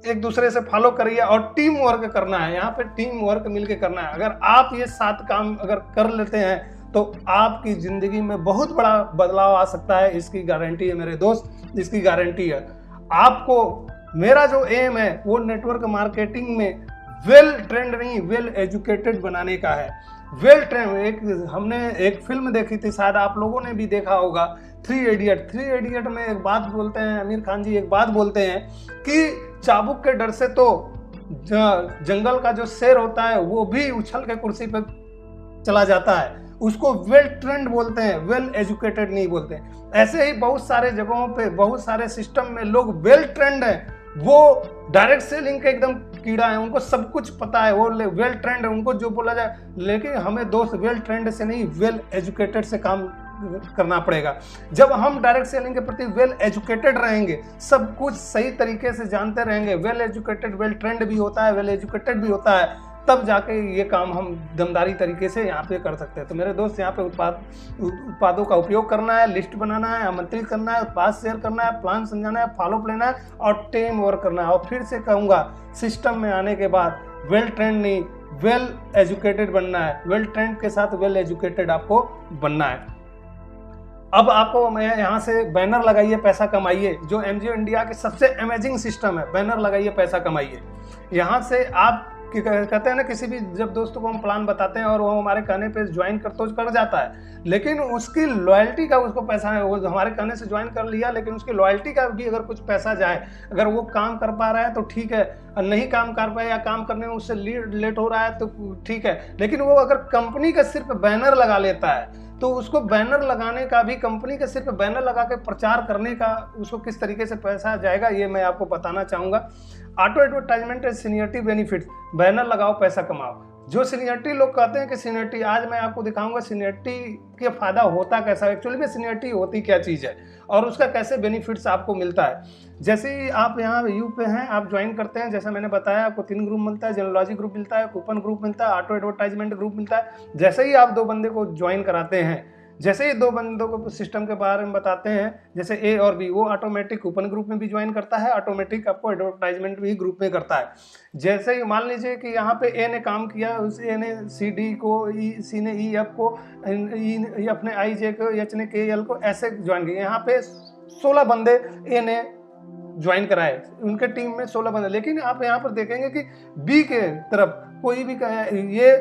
एक दूसरे से फॉलो करिए और टीम वर्क करना है। यहाँ पे टीम वर्क मिलके करना है। अगर आप ये 7 काम अगर कर लेते हैं तो आपकी जिंदगी में बहुत बड़ा बदलाव आ सकता है। इसकी गारंटी है मेरे दोस्त, इसकी गारंटी है। आपको मेरा जो एम है वो नेटवर्क मार्केटिंग में वेल ट्रेंड नहीं, वेल एजुकेटेड बनाने का है। वेल ट्रेंड, हमने एक फिल्म देखी थी, शायद आप लोगों ने भी देखा होगा, 3 इडियट में एक बात बोलते हैं, आमिर खान जी एक बात बोलते हैं कि चाबुक के डर से तो जंगल का जो शेर होता है वो भी उछल के कुर्सी पे चला जाता है। उसको वेल ट्रेंड बोलते हैं, वेल एजुकेटेड नहीं बोलते हैं। ऐसे ही बहुत सारे जगहों पे, बहुत सारे सिस्टम में लोग वेल ट्रेंड हैं, वो डायरेक्ट सेलिंग के एकदम कीड़ा है, उनको सब कुछ पता है, वो वेल ट्रेंड है, उनको जो बोला जाए। लेकिन हमें दोस्त वेल ट्रेंड से नहीं, वेल एजुकेटेड से काम करना पड़ेगा। जब हम डायरेक्ट सेलिंग के प्रति वेल एजुकेटेड रहेंगे, सब कुछ सही तरीके से जानते रहेंगे, वेल एजुकेटेड, वेल ट्रेंड भी होता है, वेल एजुकेटेड भी होता है, तब जाके ये काम हम दमदारी तरीके से यहाँ पे कर सकते हैं। तो मेरे दोस्त, यहाँ पे उत्पादों का उपयोग करना है, लिस्ट बनाना है, आमंत्रित करना है, उत्पाद शेयर करना है, प्लान समझाना है, फॉलोअप लेना है और टीम वर्क करना है। और फिर से कहूँगा, सिस्टम में आने के बाद वेल ट्रेंड नहीं, वेल एजुकेटेड बनना है। वेल ट्रेंड के साथ वेल एजुकेटेड आपको बनना है। अब आपको मैं यहाँ से बैनर लगाइए, पैसा कमाइए, जो एमजीओ इंडिया की सबसे अमेजिंग सिस्टम है। बैनर लगाइए, पैसा कमाइए। यहाँ से आप कहते हैं ना, किसी भी जब दोस्तों को हम प्लान बताते हैं और वो हमारे कहने पे ज्वाइन कर जाता है, लेकिन उसकी लॉयल्टी का उसको पैसा है, वो हमारे कहने से ज्वाइन कर लिया, लेकिन उसकी लॉयल्टी का भी अगर कुछ पैसा जाए, अगर वो काम कर पा रहा है तो ठीक है, और नहीं काम कर पाए या काम करने में उससे लेट हो रहा है तो ठीक है। लेकिन वो अगर कंपनी का सिर्फ बैनर लगा लेता है, तो उसको बैनर लगाने का भी, कंपनी के सिर्फ बैनर लगा के प्रचार करने का उसको किस तरीके से पैसा जाएगा, ये मैं आपको बताना चाहूँगा। Auto advertisement and seniority benefits. Banner लगाओ, पैसा कमाओ। जो सीनियरिटी लोग कहते हैं कि सीनियरिटी, आज मैं आपको दिखाऊंगा सीनियरिटी का फायदा होता कैसा है, एक्चुअली में सीनियरिटी होती क्या चीज़ है और उसका कैसे बेनिफिट्स आपको मिलता है। जैसे ही आप यहाँ यू पे हैं, आप ज्वाइन करते हैं, जैसे मैंने बताया आपको 3 ग्रुप मिलता है, जेनोलॉजी ग्रुप मिलता है, कूपन ग्रुप मिलता है, ऑटो एडवर्टाइजमेंट ग्रुप मिलता है। जैसे ही आप 2 बंदे को ज्वाइन कराते हैं, जैसे ही 2 बंदों को सिस्टम के बारे में बताते हैं, जैसे ए और बी, वो ऑटोमेटिक कूपन ग्रुप में भी ज्वाइन करता है, ऑटोमेटिक आपको एडवर्टाइजमेंट भी ग्रुप में करता है। जैसे ही मान लीजिए कि यहाँ पे ए ने काम किया, उस ए ने सी डी को, सी ने ई एफ को, ई अपने आई जे को, एच ने के एल को, ऐसे ज्वाइन किया। यहाँ पे 16 बंदे ए ने ज्वाइन कराए, उनके टीम में 16 बंदे। लेकिन आप यहाँ पर देखेंगे कि बी के तरफ कोई भी ये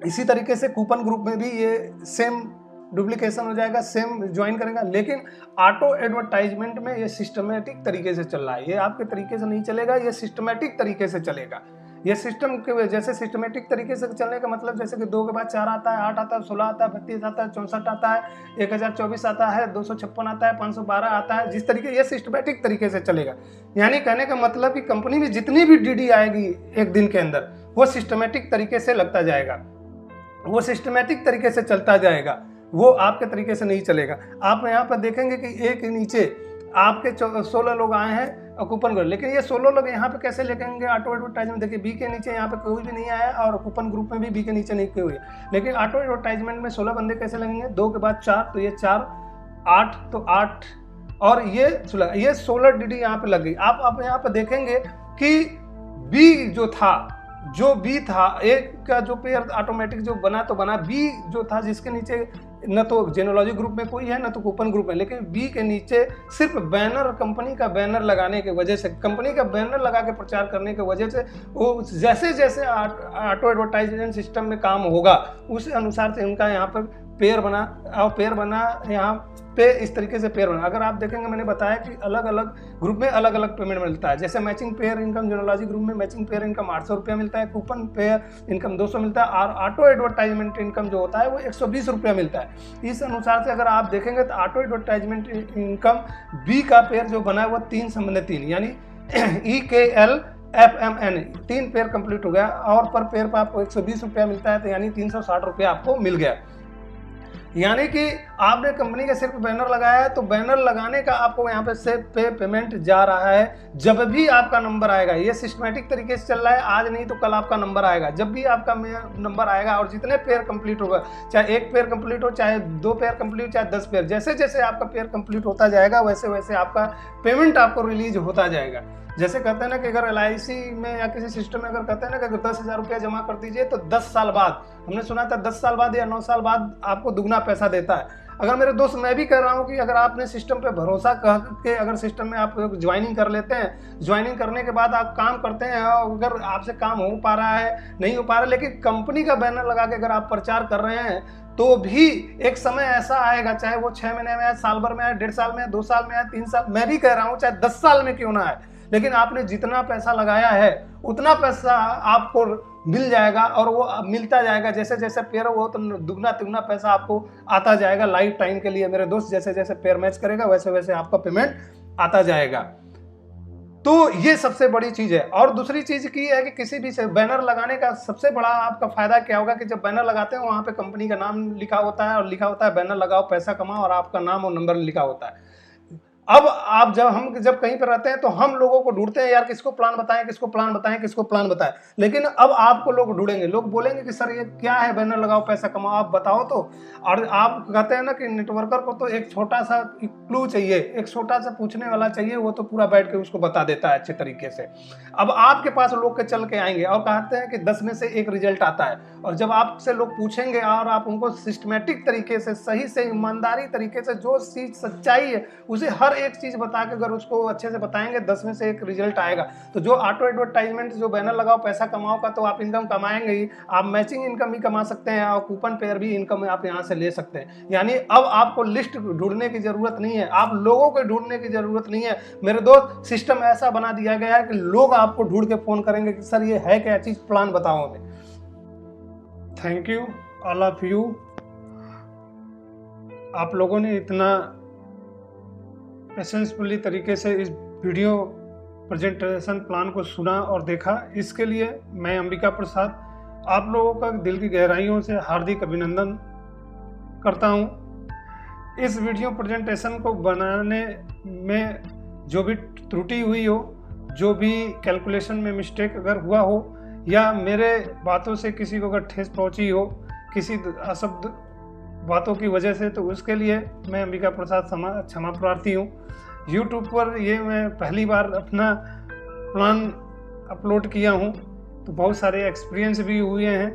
इसी तरीके से कूपन ग्रुप में भी ये सेम डुप्लीकेशन हो जाएगा, सेम ज्वाइन करेगा। लेकिन ऑटो एडवर्टाइजमेंट में ये सिस्टमेटिक तरीके से चल रहा है, ये आपके तरीके से नहीं चलेगा, ये सिस्टमेटिक तरीके से चलेगा। ये सिस्टम के जैसे सिस्टमेटिक तरीके से चलने का मतलब, जैसे कि 2 के बाद 4 आता है, 8 आता है, 16 आता है, 32 आता है, 64 आता है, 1024 आता है, 256 आता है, 512 आता है। जिस तरीके ये सिस्टमेटिक तरीके से चलेगा, यानी कहने का मतलब कि कंपनी में जितनी भी डीडी आएगी एक दिन के अंदर, वो सिस्टमेटिक तरीके से लगता जाएगा, वो सिस्टमेटिक तरीके से चलता जाएगा, वो आपके तरीके से नहीं चलेगा। आप यहाँ पर देखेंगे कि एक के नीचे आपके 16 लोग आए हैं और कूपन ग्रुप, लेकिन ये 16 लोग यहाँ पे कैसे लेंगे ऑटो एडवर्टाइजमेंट। देखिए बी के नीचे यहाँ पे कोई भी नहीं आया और कूपन ग्रुप में भी बी के नीचे नहीं कोई हुई, लेकिन ऑटो एडवर्टाइजमेंट में 16 बंदे कैसे लगेंगे, 2 के बाद 4 तो ये 4, 8 तो 8 और ये 16 डीडी यहाँ पे लग गई। आप यहाँ पे देखेंगे कि बी जो बी था, एक का जो पेयर ऑटोमेटिक जो बना तो बना, बी जो था जिसके नीचे न तो जेनोलॉजी ग्रुप में कोई है न तो कूपन ग्रुप में, लेकिन बी के नीचे सिर्फ बैनर, कंपनी का बैनर लगाने की वजह से, कंपनी का बैनर लगा के प्रचार करने की वजह से, वो जैसे जैसे ऑटो एडवर्टाइजमेंट सिस्टम में काम होगा उस अनुसार से उनका यहाँ पर पेयर बना और पेयर बना, यहाँ पे इस तरीके से पेयर बना। अगर आप देखेंगे, मैंने बताया कि अलग अलग ग्रुप में अलग अलग पेमेंट मिलता है। जैसे मैचिंग पेयर इनकम, जेनोलॉजी ग्रुप में मैचिंग पेयर इनकम 800 रुपया मिलता है, कूपन पेयर इनकम 200 मिलता है और ऑटो एडवर्टाइजमेंट इनकम जो होता है वो 120 रुपया मिलता है। इस अनुसार से अगर आप देखेंगे तो ऑटो एडवर्टाइजमेंट इनकम बी का पेयर जो बना है वो 3 संबंध 3 यानी EKL FMN 3 पेयर कंप्लीट हो गया और पर पेयर पर आपको 120 रुपया मिलता है, तो यानी 360 रुपया आपको मिल गया। यानी कि आपने कंपनी का सिर्फ बैनर लगाया है तो बैनर लगाने का आपको यहाँ पे से पेमेंट जा रहा है। जब भी आपका नंबर आएगा, ये सिस्टमेटिक तरीके से चल रहा है, आज नहीं तो कल आपका नंबर आएगा। जब भी आपका नंबर आएगा और जितने पेयर कंप्लीट होगा, चाहे 1 पेयर कंप्लीट हो, चाहे 2 पेयर कंप्लीट हो, चाहे 10 पेयर, जैसे जैसे आपका पेयर कंप्लीट होता जाएगा वैसे वैसे आपका पेमेंट आपको रिलीज होता जाएगा। जैसे कहते हैं ना कि अगर LIC में या किसी सिस्टम में अगर कहते हैं ना कि अगर 10,000 रुपया जमा कर दीजिए तो 10 साल बाद, हमने सुना था 10 साल बाद या 9 साल बाद आपको दुगना पैसा देता है। अगर मेरे दोस्त, मैं भी कह रहा हूँ कि अगर आपने सिस्टम पे भरोसा करके अगर सिस्टम में आप ज्वाइनिंग कर लेते हैं, ज्वाइनिंग करने के बाद आप काम करते हैं और अगर आपसे काम हो पा रहा है, नहीं हो पा रहा है, लेकिन कंपनी का बैनर लगा के अगर आप प्रचार कर रहे हैं तो भी एक समय ऐसा आएगा, चाहे वो 6 महीने में आए, साल भर में आए, 1.5 साल में आए, 2 साल में आए, 3 साल, मैं भी कह रहा हूँ चाहे 10 साल में क्यों ना आए, लेकिन आपने जितना पैसा लगाया है उतना पैसा आपको मिल जाएगा और वो मिलता जाएगा। जैसे जैसे पेयर हो तो दुगना तिगुना पैसा आपको आता जाएगा लाइफ टाइम के लिए। मेरे दोस्त, जैसे जैसे पेयर मैच करेगा वैसे वैसे आपका पेमेंट आता जाएगा। तो ये सबसे बड़ी चीज है। और दूसरी चीज की है कि किसी भी से बैनर लगाने का सबसे बड़ा आपका फायदा क्या होगा कि जब बैनर लगाते हैं वहां पे कंपनी का नाम लिखा होता है और लिखा होता है बैनर लगाओ पैसा कमाओ, और आपका नाम और नंबर लिखा होता है। अब आप जब कहीं पर रहते हैं तो हम लोगों को ढूंढते हैं, यार किसको प्लान बताएं, किसको प्लान बताएं, किसको प्लान बताएं। लेकिन अब आपको लोग ढूंढेंगे, लोग बोलेंगे कि सर ये क्या है बैनर लगाओ पैसा कमाओ, आप बताओ तो। और आप कहते हैं ना कि नेटवर्कर को तो एक छोटा सा क्लू चाहिए, एक छोटा सा पूछने वाला चाहिए, वो तो पूरा बैठ के उसको बता देता है अच्छे तरीके से। अब आपके पास लोग के चल के आएंगे और कहते हैं कि 10 में से 1 रिजल्ट आता है। और जब आपसे लोग पूछेंगे और आप उनको सिस्टमेटिक तरीके से, सही से, ईमानदारी तरीके से जो चीज सच्चाई है उसे हर एक चीज बता के अगर उसको अच्छे से बताएंगे 10 में से 1 रिजल्ट आएगा। तो जो ऑटो एडवर्टाइजमेंट, जो बैनर लगाओ पैसा कमाओ का, तो आप इनकम कमाएंगे ही। आप मैचिंग इनकम भी कमा सकते हैं और कूपन पेयर भी इनकम आप यहाँ से ले सकते हैं। यानी अब आपको लिस्ट ढूंढने की जरूरत नहीं है, आप लोगों को ढूंढने की जरूरत नहीं है मेरे दोस्त। सिस्टम ऐसा बना दिया गया है कि लोग आपको ढूंढ के फोन करेंगे कि सर ये है क्या चीज, प्लान बताओ हमें। Thank you all of you. आप लोगों ने इतना पेशेंसफुली तरीके से इस वीडियो प्रेजेंटेशन प्लान को सुना और देखा, इसके लिए मैं अंबिका प्रसाद आप लोगों का दिल की गहराइयों से हार्दिक अभिनंदन करता हूं। इस वीडियो प्रेजेंटेशन को बनाने में जो भी त्रुटि हुई हो, जो भी कैलकुलेशन में मिस्टेक अगर हुआ हो, या मेरे बातों से किसी को अगर ठेस पहुंची हो किसी अशब्द बातों की वजह से, तो उसके लिए मैं अंबिका प्रसाद क्षमा प्रार्थी हूँ। यूट्यूब पर ये मैं पहली बार अपना प्लान अपलोड किया हूँ, तो बहुत सारे एक्सपीरियंस भी हुए हैं।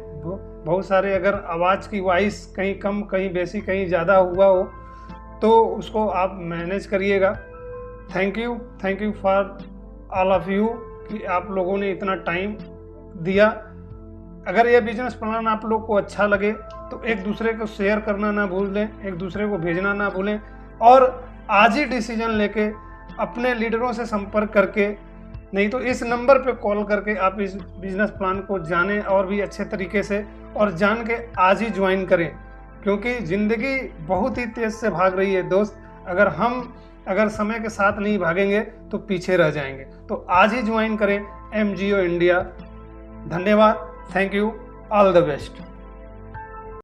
बहुत सारे अगर आवाज़ की वॉइस कहीं कम, कहीं बेसी, कहीं ज़्यादा हुआ हो तो उसको आप मैनेज करिएगा। Thank you for all of you कि आप लोगों ने इतना टाइम दिया। अगर ये बिजनेस प्लान आप लोग को अच्छा लगे तो एक दूसरे को शेयर करना ना भूलें, एक दूसरे को भेजना ना भूलें, और आज ही डिसीजन लेके अपने लीडरों से संपर्क करके, नहीं तो इस नंबर पे कॉल करके आप इस बिजनेस प्लान को जानें और भी अच्छे तरीके से, और जान के आज ही ज्वाइन करें। क्योंकि ज़िंदगी बहुत ही तेज़ से भाग रही है दोस्त। अगर समय के साथ नहीं भागेंगे तो पीछे रह जाएंगे। तो आज ही ज्वाइन करें MGO इंडिया। धन्यवाद। Thank you. All the best.